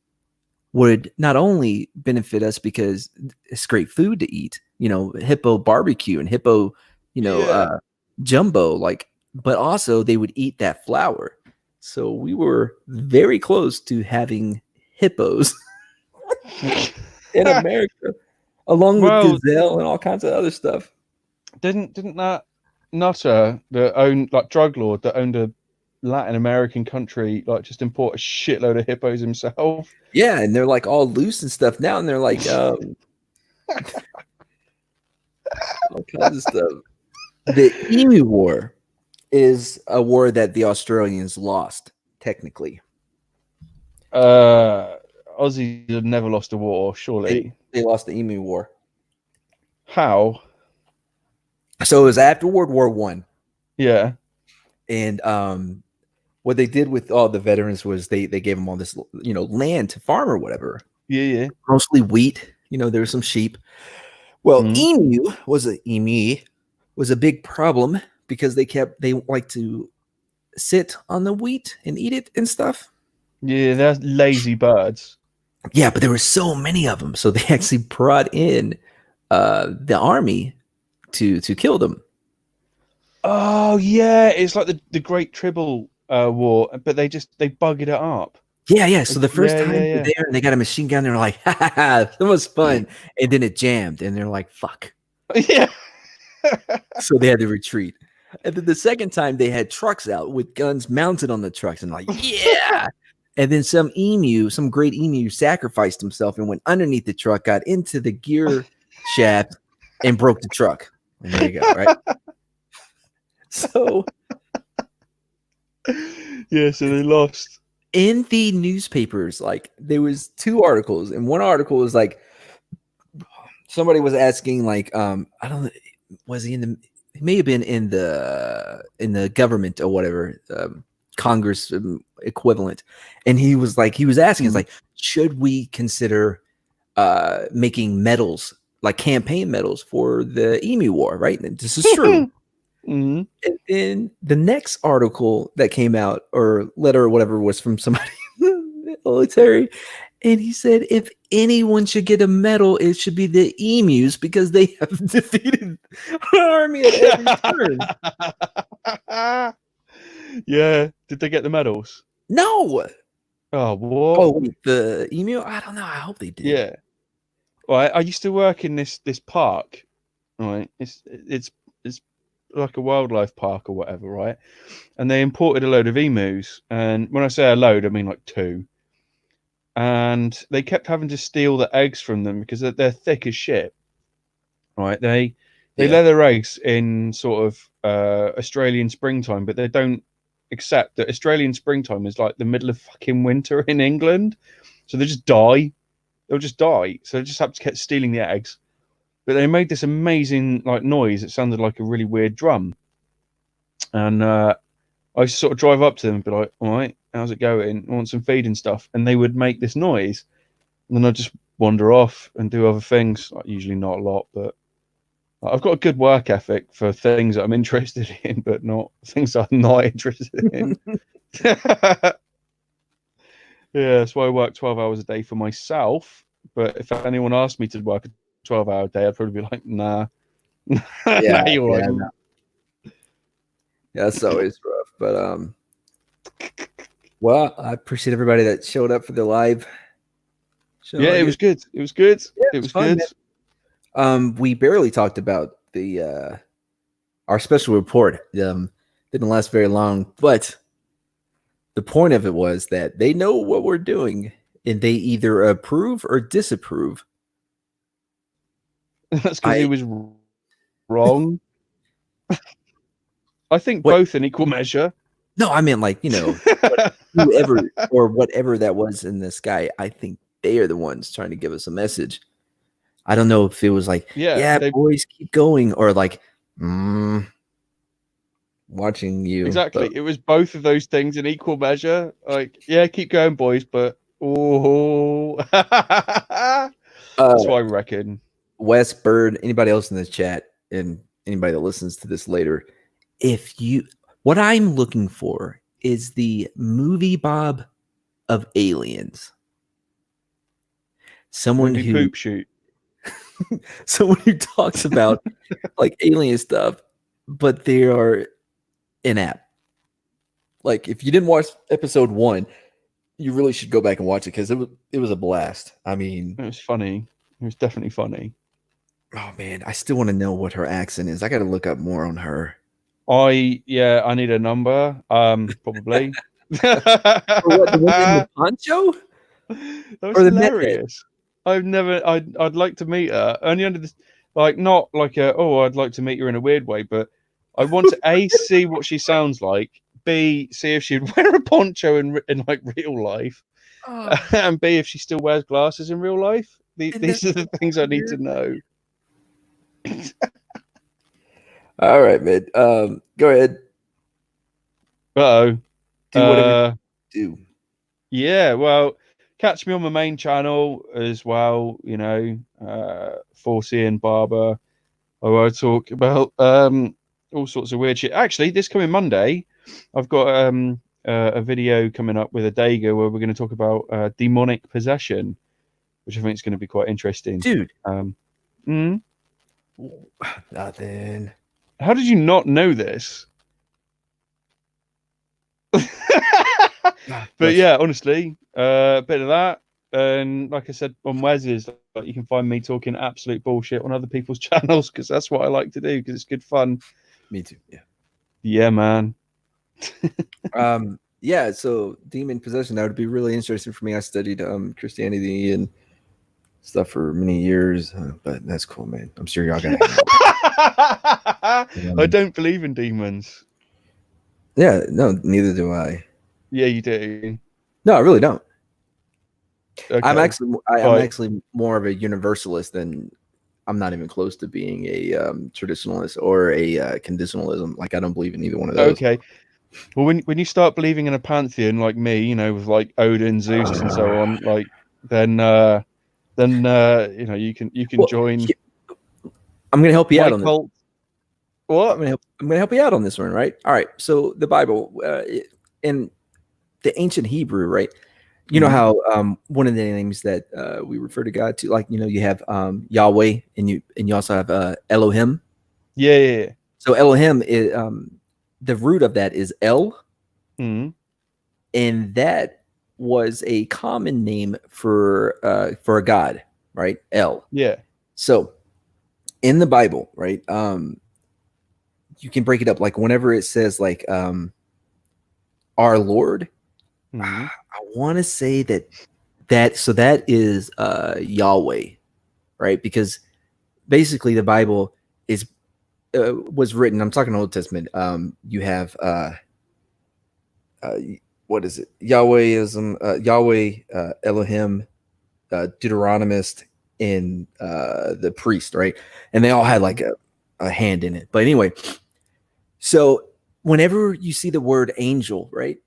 B: would not only benefit us because it's great food to eat, hippo barbecue and hippo, jumbo, but also they would eat that flower. So we were very close to having hippos in America, along with gazelle and all kinds of other stuff.
A: Didn't that nutter that owned, like, drug lord that owned a Latin American country, like, just import a shitload of hippos himself?
B: Yeah, and they're like all loose and stuff now, and they're like all kinds of stuff. The Emu War is a war that the Australians lost, technically.
A: Aussies have never lost a war, surely.
B: They lost the Emu War.
A: How?
B: So it was after World War I.
A: Yeah.
B: And what they did with all the veterans was they gave them all this, land to farm or whatever.
A: Yeah.
B: Mostly wheat. There was some sheep. Well, emu was a big problem because they like to sit on the wheat and eat it and stuff.
A: Yeah, they're lazy birds.
B: Yeah, but there were so many of them, so they actually brought in the army to kill them.
A: Oh yeah, it's like the Great Tribble War, but they buggered it up.
B: Yeah. So the first time they're there and they got a machine gun, they're like, ha ha ha, that was fun. And then it jammed and they're like, fuck.
A: Yeah.
B: So they had to retreat. And then the second time they had trucks out with guns mounted on the trucks and like, yeah. And then some great emu sacrificed himself and went underneath the truck, got into the gear shaft and broke the truck. And there you go, right? So
A: yeah, so they lost.
B: In the newspapers, like there was 2 articles, and one article was like somebody was asking, like, I don't know, was he he may have been in the government or whatever, Congress equivalent, and he was asking, it's like, should we consider making medals, like campaign medals for the Emu War, right? And this is true. And then the next article that came out, or letter or whatever, was from somebody in the military, and he said if anyone should get a medal, it should be the emus because they have defeated our army at every turn.
A: Yeah, did they get the medals?
B: No.
A: Oh, what?
B: Oh, wait, the emu? I don't know. I hope they did.
A: Yeah. Well, I used to work in this park. Right, it's like a wildlife park or whatever, right? And they imported a load of emus, and when I say a load, I mean like 2. And they kept having to steal the eggs from them because they're thick as shit, right? They lay their eggs in sort of Australian springtime, but they don't accept that Australian springtime is like the middle of fucking winter in England, so they just die. They'll just die. So they just have to keep stealing the eggs. But they made this amazing like noise. It sounded like a really weird drum. And I used to sort of drive up to them and be like, all right, how's it going? I want some feed and stuff. And they would make this noise. And then I'd just wander off and do other things. Like, usually not a lot, but I've got a good work ethic for things that I'm interested in, but not things that I'm not interested in. Yeah, that's why I work 12 hours a day for myself. But if anyone asked me to work a 12-hour day, I'd probably be like, nah.
B: Yeah,
A: you're right.
B: No. Yeah, that's always rough. But well, I appreciate everybody that showed up for the live show.
A: Yeah, it was good. It was good.
B: Yeah,
A: it was
B: fun,
A: good.
B: Man. We barely talked about the our special report. Didn't last very long, but the point of it was that they know what we're doing and they either approve or disapprove.
A: That's because he was wrong. I think both in equal measure.
B: No, I mean, like, whoever or whatever that was in the sky, I think they are the ones trying to give us a message. I don't know if it was like, boys, keep going, or like, watching you.
A: Exactly. It was both of those things in equal measure. Like, yeah, keep going, boys, but Oh, that's what I reckon.
B: Wes, Bird, anybody else in the chat, and anybody that listens to this later, what I'm looking for is the movie Bob of aliens. Someone
A: Movie
B: who
A: poop shoot.
B: someone who talks about like alien stuff, but they are inept. Like if you didn't watch episode 1, you really should go back and watch it because it was a blast. I mean,
A: It was funny. It was definitely funny.
B: oh man, I still want to know what her accent is. I got to look up more on her.
A: I need a number. Probably.
B: Or what, the one in the poncho?
A: That was
B: Or the
A: hilarious. I'd like to meet her. Only under this, like, not like I'd like to meet her in a weird way, but I want to A, see what she sounds like, B, see if she'd wear a poncho in like real life, and B, if she still wears glasses in real life. These are the things I need to know.
B: All right, man. Go ahead.
A: Uh-oh.
B: Do whatever you do.
A: Yeah, well, catch me on my main channel as well, 4C and Barber. I talk about all sorts of weird shit. Actually, this coming Monday, I've got a video coming up with a Dago where we're going to talk about demonic possession, which I think is going to be quite interesting.
B: Dude.
A: Nothing. How did you not know this? But yeah, honestly, a bit of that, and like I said on Wes's, like, you can find me talking absolute bullshit on other people's channels because that's what I like to do because it's good fun.
B: Me too.
A: Yeah, man.
B: Yeah. So demon possession, that would be really interesting for me. I studied Christianity and stuff for many years, but that's cool, man. I'm sure y'all got.
A: I don't believe in demons.
B: Yeah, no, neither do I.
A: Yeah, you do.
B: No, I really don't.
A: Okay.
B: I'm actually more of a universalist than I'm not even close to being a traditionalist or a conditionalism. Like I don't believe in either one of those.
A: Okay. Well, when you start believing in a pantheon like me, with like Odin, Zeus, and so on, like then you can join.
B: I'm gonna help you out on
A: cult.
B: this.
A: What?
B: I'm gonna help you out on this one, right? All right. So the Bible, in the ancient Hebrew, right? You know how one of the names that we refer to God to, like you have Yahweh, and you also have Elohim.
A: Yeah.
B: So Elohim is the root of that is El, and that was a common name for a god, right? El.
A: Yeah.
B: So in the Bible, right? You can break it up like whenever it says like our Lord. I want to say that is Yahweh, right? Because basically the Bible is was written. I'm talking Old Testament. You have what is it? Yahwehism, Yahweh, Elohim, Deuteronomist, and the priest, right? And they all had like a hand in it. But anyway, so whenever you see the word angel, right?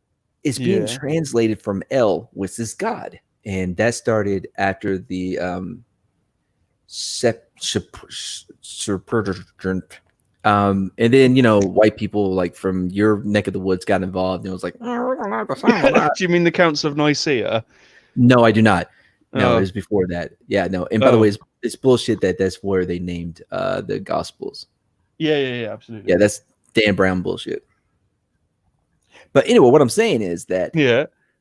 B: It's being translated from El, which is God, and that started after the and then white people like from your neck of the woods got involved, and it was like,
A: do you mean the Council of Nicaea?
B: No, I do not. No, it was before that. Yeah, no. And by the way, it's bullshit that's where they named the Gospels.
A: Yeah, absolutely.
B: Yeah, that's Dan Brown bullshit. But anyway, what I'm saying is that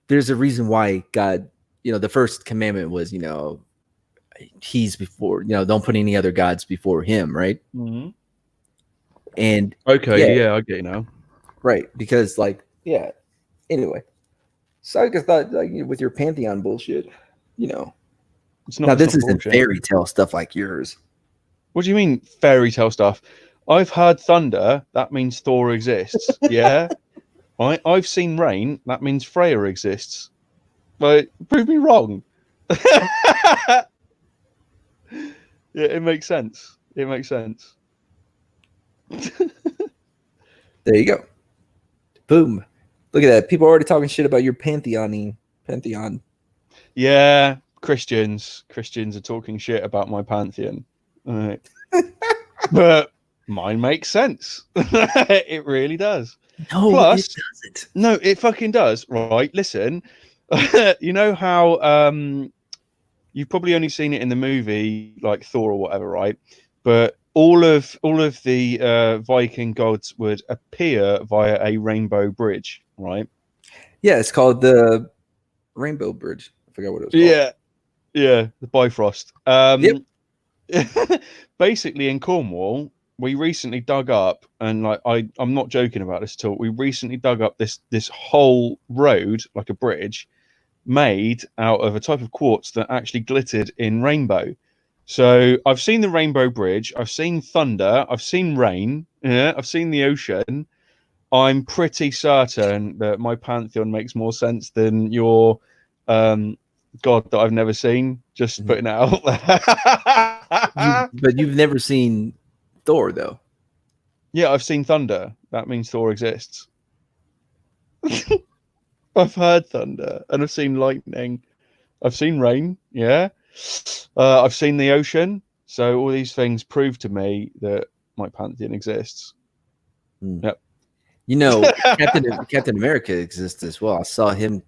B: there's a reason why God, the first commandment was, he's before, don't put any other gods before him, right? And
A: okay, I get you now.
B: Right, because anyway. So I just thought with your pantheon bullshit,
A: it's not.
B: Now this isn't fairy tale stuff like yours.
A: What do you mean fairy tale stuff? I've heard thunder. That means Thor exists. Yeah. I've seen rain. That means Freya exists. Like, prove me wrong. Yeah, it makes sense. It makes sense.
B: There you go. Boom. Look at that. People are already talking shit about your pantheon.
A: Yeah, Christians are talking shit about my pantheon. But mine makes sense. It really does.
B: No,
A: Plus,
B: it doesn't.
A: no, it fucking does. Right? Listen, you know how you've probably only seen it in the movie, like Thor or whatever, right? But all of the Viking gods would appear via a rainbow bridge, right?
B: Yeah, it's called the Rainbow Bridge. I forgot what it was called.
A: Yeah, the Bifrost.
B: Yep.
A: Basically, in Cornwall, we recently dug up, and like I'm not joking about this at all. We recently dug up this whole road, like a bridge, made out of a type of quartz that actually glittered in rainbow. So I've seen the rainbow bridge, I've seen thunder, I've seen rain, yeah, I've seen the ocean. I'm pretty certain that my pantheon makes more sense than your god that I've never seen. Just putting it out there.
B: But you've never seen Thor, though.
A: Yeah, I've seen thunder. That means Thor exists. I've heard thunder and I've seen lightning. I've seen rain. Yeah. I've seen the ocean. So all these things prove to me that my pantheon exists. Yep.
B: You know, Captain America exists as well. I saw him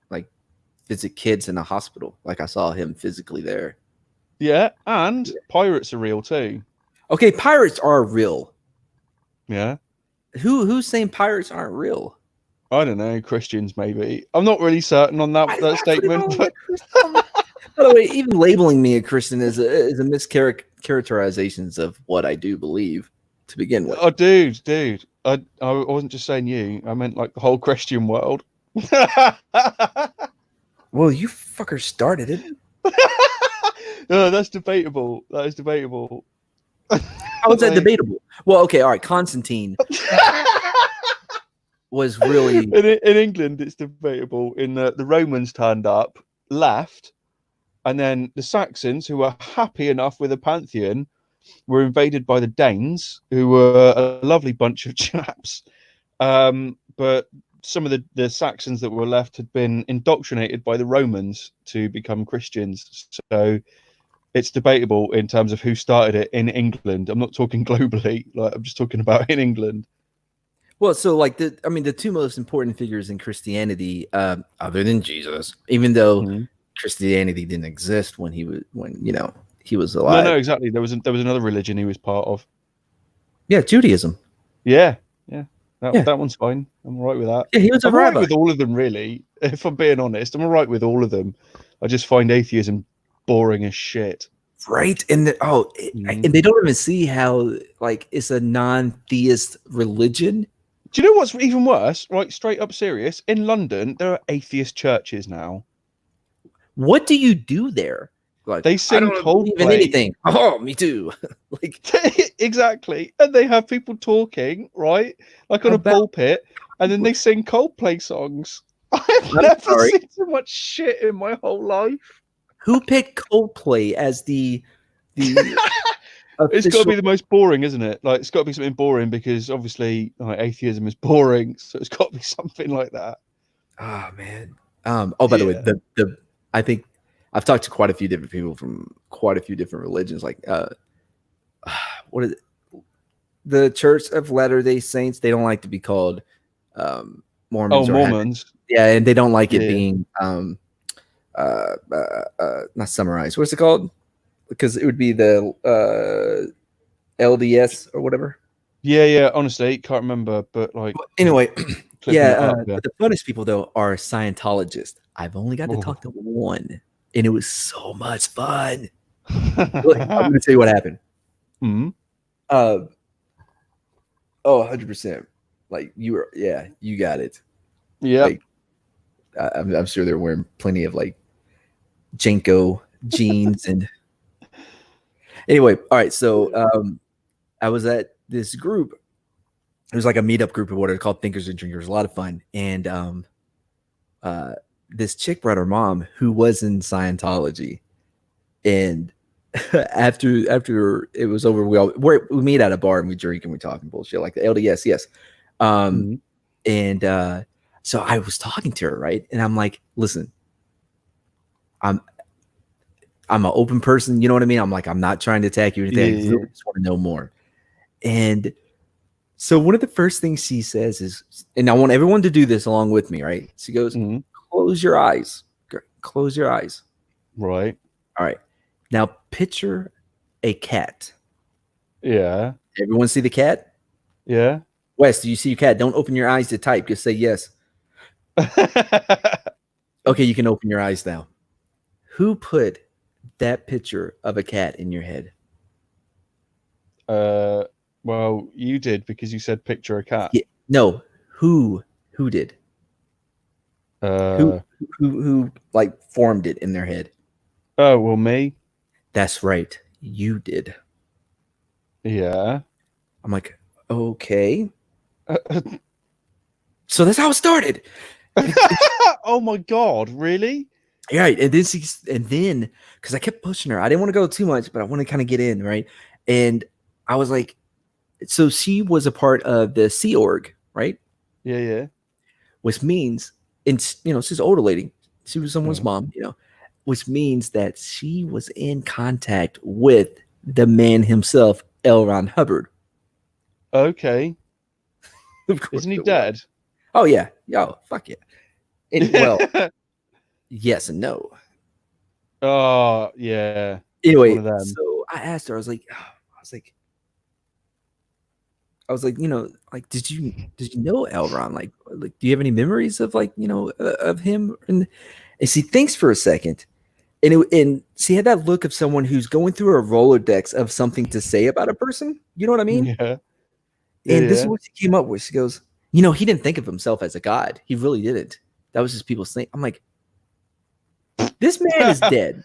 B: like visit kids in a hospital. Like I saw him physically there.
A: Yeah, and pirates are real too.
B: Okay, pirates are real.
A: Yeah.
B: Who's saying pirates aren't real?
A: I don't know, Christians maybe. I'm not really certain on that statement. But...
B: By the way, even labeling me a Christian is a mischaracterization of what I do believe to begin with.
A: Oh, dude. I wasn't just saying you. I meant like the whole Christian world.
B: Well, you fucker started it.
A: No, that's debatable. That is debatable.
B: How is that debatable? Well, okay, all right. Constantine was really
A: in England. It's debatable. In the Romans turned up, left, and then the Saxons, who were happy enough with a pantheon, were invaded by the Danes, who were a lovely bunch of chaps. But some of the Saxons that were left had been indoctrinated by the Romans to become Christians. So it's debatable in terms of who started it in England. I'm not talking globally. Like I'm just talking about in England.
B: Well, so like the two most important figures in Christianity, other than Jesus, even though Christianity didn't exist when he was alive.
A: No, exactly. There was another religion he was part of.
B: Yeah, Judaism.
A: Yeah. That one's fine. I'm all right with that.
B: Yeah, he was a
A: I'm
B: rabbi.
A: all right with all of them, really. If I'm being honest, I'm all right with all of them. I just find atheism boring as shit.
B: Right? And and they don't even see how like it's a non-theist religion.
A: Do you know what's even worse? Right, straight up serious. In London, there are atheist churches now.
B: What do you do there? Like
A: they sing Coldplay.
B: Anything. Oh, me too. Like
A: exactly, and they have people talking right, like on a pulpit, and then they sing Coldplay songs. I've never seen so much shit in my whole life.
B: Who picked Coldplay as the?
A: It's got to be the most boring, isn't it? Like it's got to be something boring because obviously like, atheism is boring, so it's got to be something like that.
B: Oh man. By the way, I think I've talked to quite a few different people from quite a few different religions. Like, what is it? The Church of Latter-day Saints? They don't like to be called Mormons.
A: Oh, Mormons.
B: Yeah, and they don't like it being not summarized. What's it called? Because it would be the LDS or whatever.
A: Yeah. Honestly, can't remember. But like,
B: anyway, the funnest people though are Scientologists. I've only got to talk to one, and it was so much fun. Look, I'm going to tell you what happened. 100%. Like you got it.
A: Yeah.
B: Like, I'm sure they're wearing plenty of like Jenko jeans and. Anyway, all right. So I was at this group. It was like a meetup group or what it's called, Thinkers and Drinkers. A lot of fun. And this chick brought her mom who was in Scientology. And after it was over, we meet at a bar and we drink and we talk and bullshit like the LDS, yes. And so I was talking to her, right? And I'm like, listen, I'm an open person. You know what I mean? I'm like, I'm not trying to attack you or anything.
A: Yeah.
B: I really just want to know more. And so one of the first things she says is, and I want everyone to do this along with me, right? She goes, close your eyes. Close your eyes.
A: Right.
B: All right. Now picture a cat.
A: Yeah.
B: Everyone see the cat?
A: Yeah.
B: Wes, do you see your cat? Don't open your eyes to type. Just say yes. Okay, you can open your eyes now. Who put that picture of a cat in your head?
A: Well, you did because you said picture a cat.
B: Yeah, no, who did? Who like formed it in their head?
A: Oh, well, me.
B: That's right, you did.
A: Yeah.
B: I'm like, okay. So that's how it started.
A: Oh my God, really?
B: Right. And then because I kept pushing her, I didn't want to go too much, but I want to kind of get in, right? And I was like, so she was a part of the Sea Org, right?
A: Yeah.
B: Which means, and she's an older lady. She was someone's mom, which means that she was in contact with the man himself, L. Ron Hubbard.
A: Okay.
B: Of course.
A: Isn't he dead?
B: Oh yeah. Yo, fuck yeah. Well, yes and no.
A: Oh yeah.
B: Anyway, so I asked her. I was like, did you know L. Ron? Like, do you have any memories of of him? And she thinks for a second, and she had that look of someone who's going through a Rolodex of something to say about a person. You know what I mean?
A: Yeah.
B: And this is what she came up with. She goes, he didn't think of himself as a god. He really didn't. That was just people's thing. I'm like, this man is dead.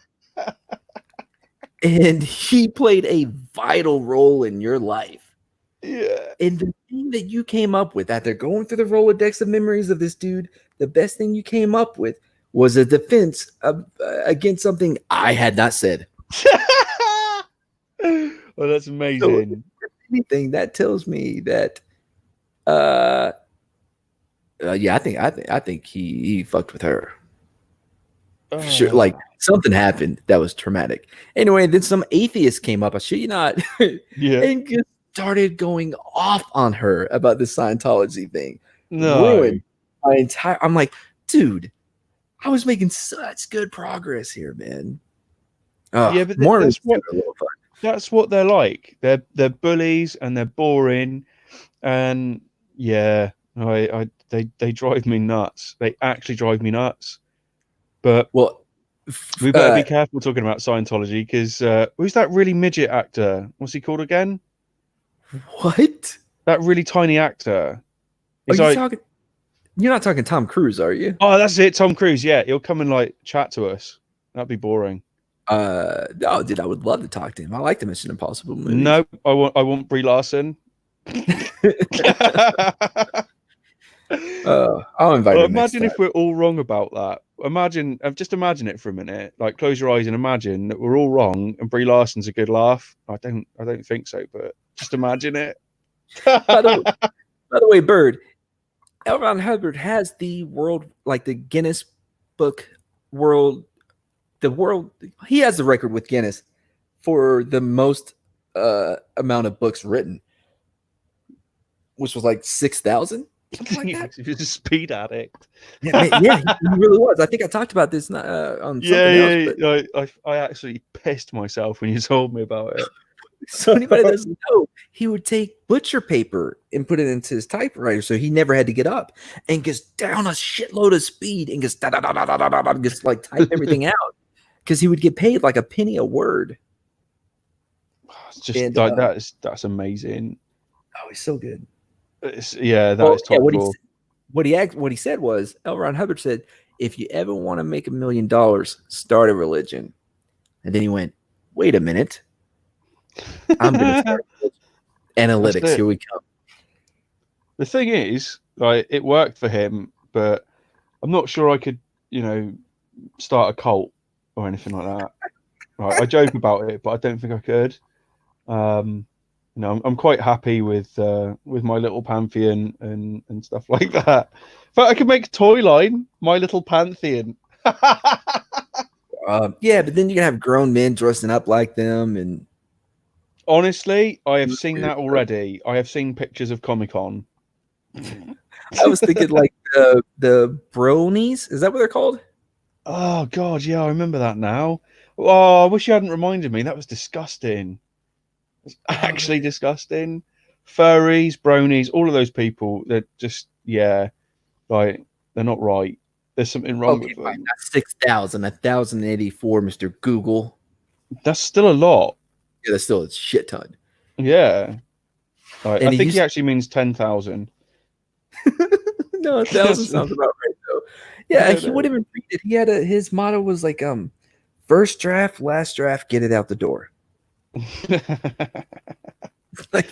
B: And he played a vital role in your life.
A: Yeah.
B: And the thing that you came up with after going through the Rolodex of memories of this dude, the best thing you came up with was a defense against something I had not said.
A: Well, that's amazing.
B: So, anything that tells me that, yeah, I think he fucked with her. Sure, like something happened that was traumatic. Anyway, then some atheist came up. I shit you not, and just started going off on her about the Scientology thing. Ruined my entire. I'm like, dude, I was making such good progress here, man.
A: Yeah, but that's what they're like. They're bullies and they're boring, and yeah, they drive me nuts. They actually drive me nuts. But we better be careful talking about Scientology because who's that really midget actor? What's he called again?
B: What?
A: That really tiny actor.
B: Are you talking? You're not talking Tom Cruise, are you?
A: Oh, that's it, Tom Cruise. Yeah, he'll come and like chat to us. That'd be boring.
B: Oh, dude, I would love to talk to him. I like the Mission Impossible movies.
A: No, I want Brie Larson.
B: I'll invite him.
A: Imagine if we're all wrong about that. Just imagine it for a minute. Like, close your eyes and imagine that we're all wrong and Brie Larson's a good laugh. I don't think so, but just imagine it.
B: By the way, Bird, L. Ron Hubbard has the Guinness Book World. He has the record with Guinness for the most amount of books written, which was like 6,000. Like that.
A: He was a speed addict.
B: Yeah, he really was. I think I talked about this on something else.
A: But... I actually pissed myself when you told me about it.
B: So anybody that doesn't know, he would take butcher paper and put it into his typewriter, so he never had to get up and just down a shitload of speed and just just like type everything out because he would get paid like a penny a word.
A: It's just that's amazing.
B: Oh, he's so good.
A: Is top cool.
B: What he said was, L. Ron Hubbard said, if you ever want to make $1 million, start a religion. And then he went, wait a minute. I'm going to start analytics. Here we come.
A: The thing is, like, it worked for him, but I'm not sure I could, start a cult or anything like that. Right, I joke about it, but I don't think I could. I'm quite happy with my little pantheon and stuff like that. But I could make a toy line, My Little Pantheon.
B: Yeah, but then you're gonna have grown men dressing up like them, and
A: Honestly, I have seen that already. I have seen pictures of Comic-Con.
B: I was thinking like the bronies. Is that what they're called?
A: Oh God, yeah, I remember that now. Oh, I wish you hadn't reminded me. That was disgusting. It's actually disgusting. Furries, bronies, all of those people, they're just, yeah, like, they're not right. There's something wrong with them.
B: Fine, not 6,000, 1,084, Mr. Google.
A: That's still a lot.
B: Yeah, that's still a shit ton.
A: Yeah. Right,
B: And
A: I think he actually means 10,000.
B: No, 1,000 sounds about right though. Yeah, he would have read it. He had his motto was like, first draft, last draft, get it out the door. Like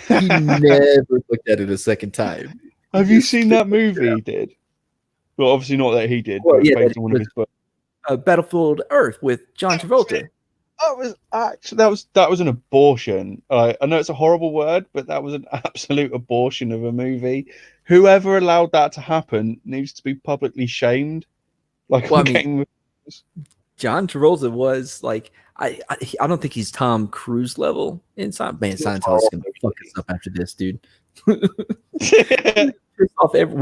B: he never looked at it a second time.
A: Have you seen that movie he did? Well, obviously not that he did,
B: Well,
A: but
B: yeah,
A: based on one of his books.
B: Battlefield Earth with John Travolta.
A: That was actually that was an abortion. I know it's a horrible word, but that was an absolute abortion of a movie. Whoever allowed that to happen needs to be publicly shamed. Like,
B: well, I mean, John Travolta was like, I don't think he's Tom Cruise level in Scientology is gonna fuck us up after this, dude. We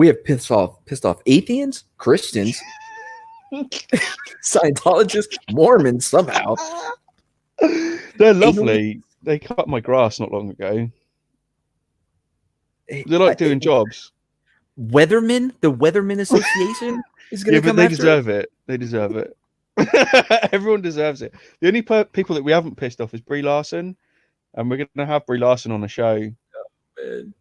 B: have pissed off atheists, Christians, Scientologists, Mormons somehow.
A: They're lovely. They cut my grass not long ago. They like doing jobs.
B: Weathermen, the Weathermen Association is going to come
A: they
B: after
A: deserve it. They deserve it. Everyone deserves it. The only people that we haven't pissed off is Brie Larson, and we're going to have Brie Larson on the show.
B: Oh,
A: man.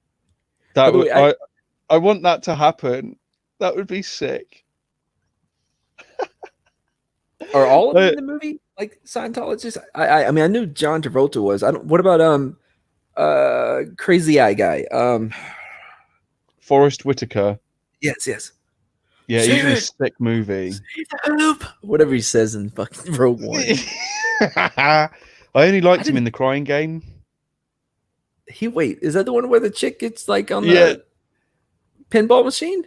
A: I want that to happen. That would be sick.
B: Are all of them in the movie like Scientologists? I mean, I knew John Travolta was. What about Crazy Eye guy?
A: Forrest Whitaker.
B: Yes.
A: Yeah, he's in a sick movie.
B: Whatever he says in fucking Rogue One.
A: I only liked him in The Crying Game.
B: Is that the one where the chick gets like on the pinball machine?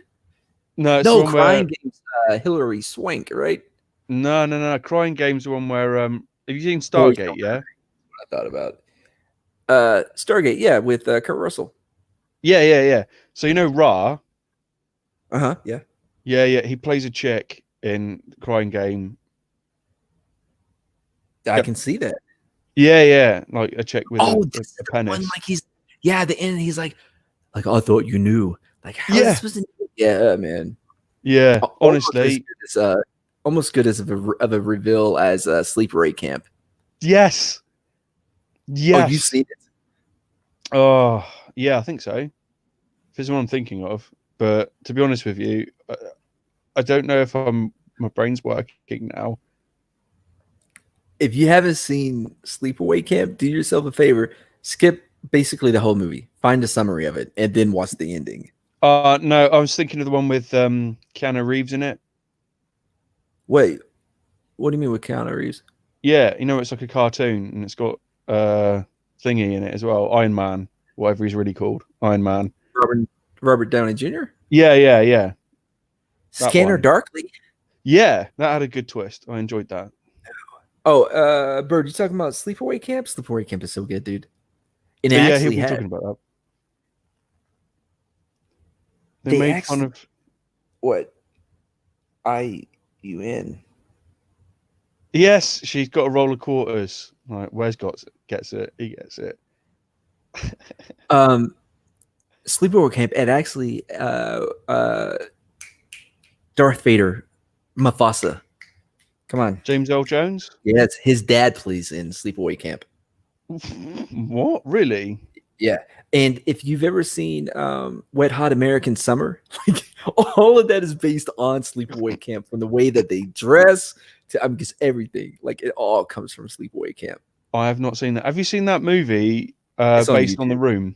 A: No,
B: Crying Game's Hilary Swank, right?
A: No. Crying Game's the one where have you seen Stargate? Yeah,
B: I thought about Stargate. Yeah, with Kurt Russell.
A: Yeah. So you know Ra?
B: Yeah.
A: Yeah. He plays a chick in Crying Game.
B: I can see that.
A: Yeah. Like a chick with a penis.
B: One, like the end. He's like I thought you knew. Like how is this supposed to? Yeah, man.
A: Yeah, honestly,
B: almost good as of a reveal as Sleepaway Camp.
A: Yes.
B: Oh, you seen it?
A: Oh, yeah, I think so. This is what I'm thinking of. But to be honest with you, I don't know if my brain's working now.
B: If you haven't seen Sleepaway Camp, do yourself a favor. Skip basically the whole movie. Find a summary of it, and then watch the ending.
A: No, I was thinking of the one with Keanu Reeves in it.
B: Wait, what do you mean with Keanu Reeves?
A: Yeah, it's like a cartoon, and it's got thingy in it as well. Iron Man, whatever he's really called. Iron Man.
B: Robert Downey Jr.?
A: Yeah.
B: Scanner Darkly?
A: Yeah, that had a good twist. I enjoyed that.
B: Oh, Bird, you talking about Sleepaway Camp? Sleepaway Camp is so good, dude. And
A: he'll be talking about that. They made fun of
B: what? IUN.
A: Yes, she's got a roll of quarters. Like, Wes gets it. He gets it.
B: Sleepaway Camp, and actually Darth Vader, Mufasa. Come on.
A: James Earl Jones?
B: Yes, his dad plays in Sleepaway Camp.
A: What? Really?
B: Yeah. And if you've ever seen Wet Hot American Summer, like all of that is based on Sleepaway Camp, from the way that they dress to just everything. Like it all comes from Sleepaway Camp.
A: I have not seen that. Have you seen that movie based on The Room?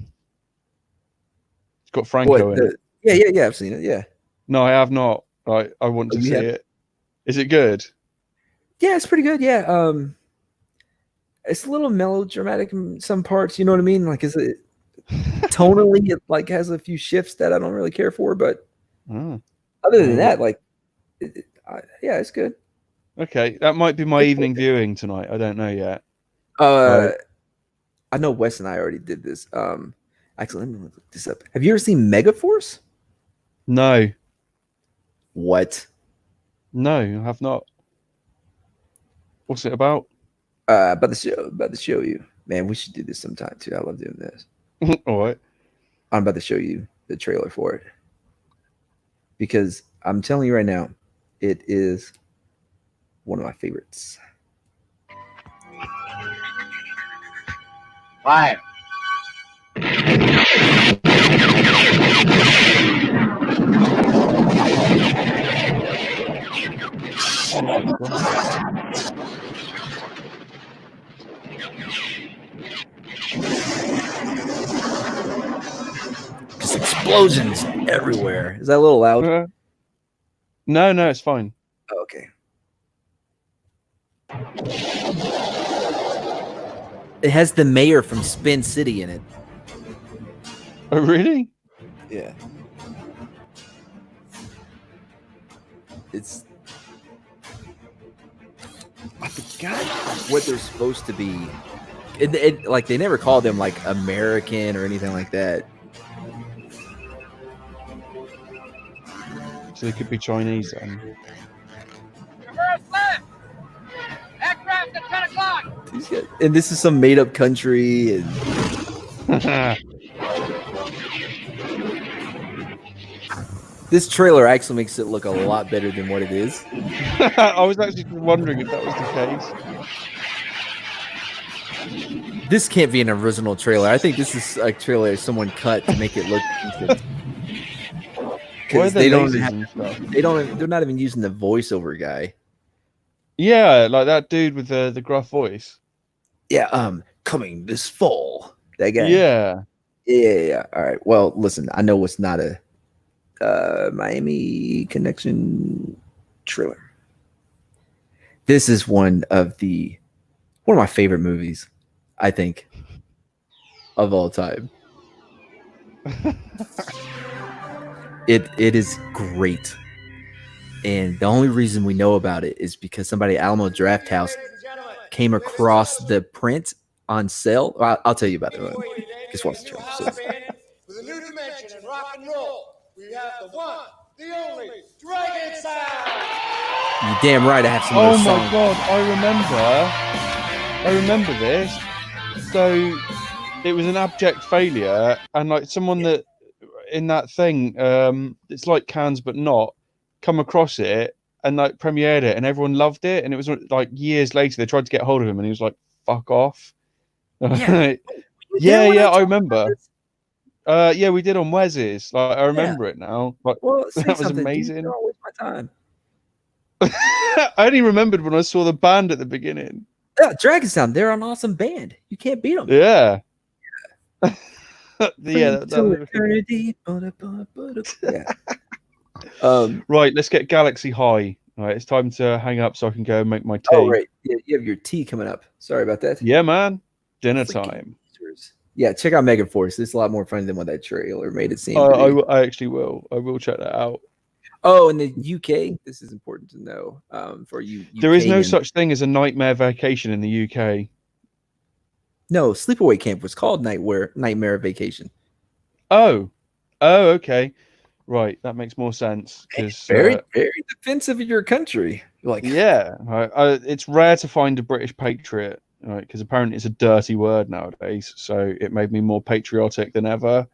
A: It's got Franco in it.
B: Yeah. I've seen it. Yeah.
A: No, I have not. I want to see it. Is it good?
B: Yeah, it's pretty good. Yeah. It's a little melodramatic in some parts. You know what I mean? Like, is it tonally? It like has a few shifts that I don't really care for, but other than that, like, yeah, it's good.
A: Okay, that might be my evening viewing tonight. I don't know yet.
B: I know Wes and I already did this. Actually, let me look this up. Have you ever seen Megaforce?
A: No,
B: What?
A: no, I have not. What's it about?
B: About to show you. Man, we should do this sometime too. I love doing this.
A: All right.
B: I'm about to show you the trailer for it because I'm telling you right now, it is one of my favorites.
D: Fire.
B: Just explosions everywhere. Is that a little loud?
A: No, it's fine.
B: Oh, okay. It has the mayor from Spin City in it.
A: Oh, really?
B: Yeah. It's. I forgot what they're supposed to be. Like they never called them like American or anything like that.
A: So they could be Chinese then.
D: Aircraft at 10 o'clock.
B: And this is some made up country. And this trailer actually makes it look a lot better than what it is.
A: I was actually wondering if that was the case.
B: This can't be an original trailer. I think this is a trailer someone cut to make it look decent. Because they're not even using the voiceover guy.
A: Yeah, like that dude with the gruff voice.
B: Yeah, coming this fall. That guy.
A: Yeah.
B: Yeah. All right. Well, listen, I know it's not a Miami Connection trailer. This is one of my favorite movies, I think, of all time. It is great. And the only reason we know about it is because somebody at Alamo Draft House came across the print on sale. I'll tell you about it. Just watch the trailer. So.
E: With a new dimension in rock and roll, we have the one, the only Dragon Sound.
B: You're damn right. I have some.
A: Oh my god! I remember this. So it was an abject failure, and like someone that in that thing, it's like Cans but not, come across it and like premiered it, and everyone loved it. And it was like years later they tried to get hold of him, and he was like, "Fuck off."
B: Yeah,
A: yeah, I remember. Yeah, we did on Wes's. Like, I remember it now. Like,
B: well,
A: that was amazing.
B: Dude, don't waste my time.
A: I only remembered when I saw the band at the beginning.
B: Yeah, Dragon Sound, they're an awesome band. You can't beat them.
A: Yeah.
B: Yeah.
A: Right, let's get Galaxy High. All right, it's time to hang up so I can go and make my tea.
B: Oh, right. Yeah, you have your tea coming up. Sorry about that.
A: Yeah, man. Dinner time.
B: Yeah, check out Megaforce. It's a lot more fun than what that trailer made it seem.
A: I actually will. I will check that out.
B: Oh, in the UK, this is important to know. For you,
A: there is no such thing as a nightmare vacation in the UK.
B: No, Sleepaway Camp was called Nightmare Vacation.
A: Oh, okay, right. That makes more sense.
B: Very defensive of your country. Like,
A: yeah, it's rare to find a British patriot, right? Because apparently it's a dirty word nowadays. So it made me more patriotic than ever.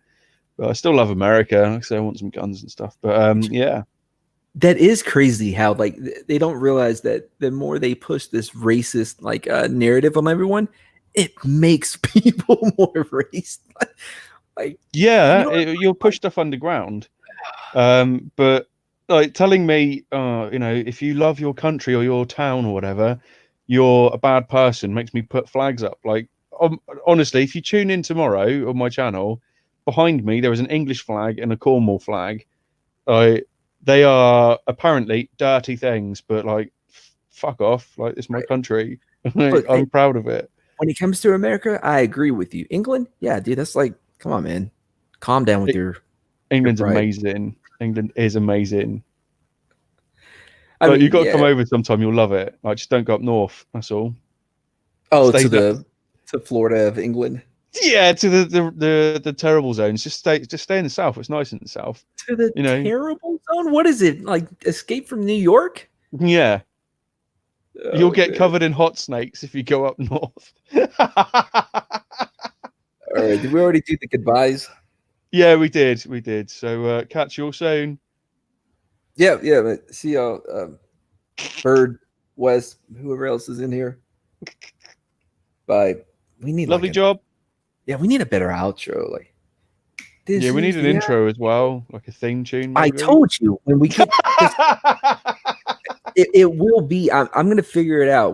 A: But I still love America. Like I say, I want some guns and stuff. But yeah.
B: That is crazy how like they don't realize that the more they push this racist like narrative on everyone, it makes people more racist. Like,
A: yeah, you'll push stuff underground. But like telling me, if you love your country or your town or whatever, you're a bad person makes me put flags up. Like, honestly, if you tune in tomorrow on my channel, behind me there is an English flag and a Cornwall flag. They are apparently dirty things, but like, fuck off. Like, it's my country. Look, I'm proud of it.
B: When it comes to America, I agree with you. England, yeah, dude, that's like, come on, man, calm down with your.
A: England's amazing. England is amazing. But you've got to come over sometime. You'll love it. Like, just don't go up north. That's all.
B: Oh,
A: Stay
B: to Florida of England.
A: Yeah, to the terrible zones. Just stay in the south. It's nice in the south.
B: To the terrible zone? What is it? Like Escape from New York?
A: Yeah. You'll get covered in hot snakes if you go up north.
B: All right. Did we already do the goodbyes?
A: Yeah, we did. We did. So catch you all soon.
B: Yeah. But see y'all. Bird, Wes, whoever else is in here. Bye. We need
A: lovely job.
B: Yeah, we need a better outro. Like,
A: we need an intro as well, like a theme tune. Maybe.
B: I told you when we get it will be. I'm going to figure it out.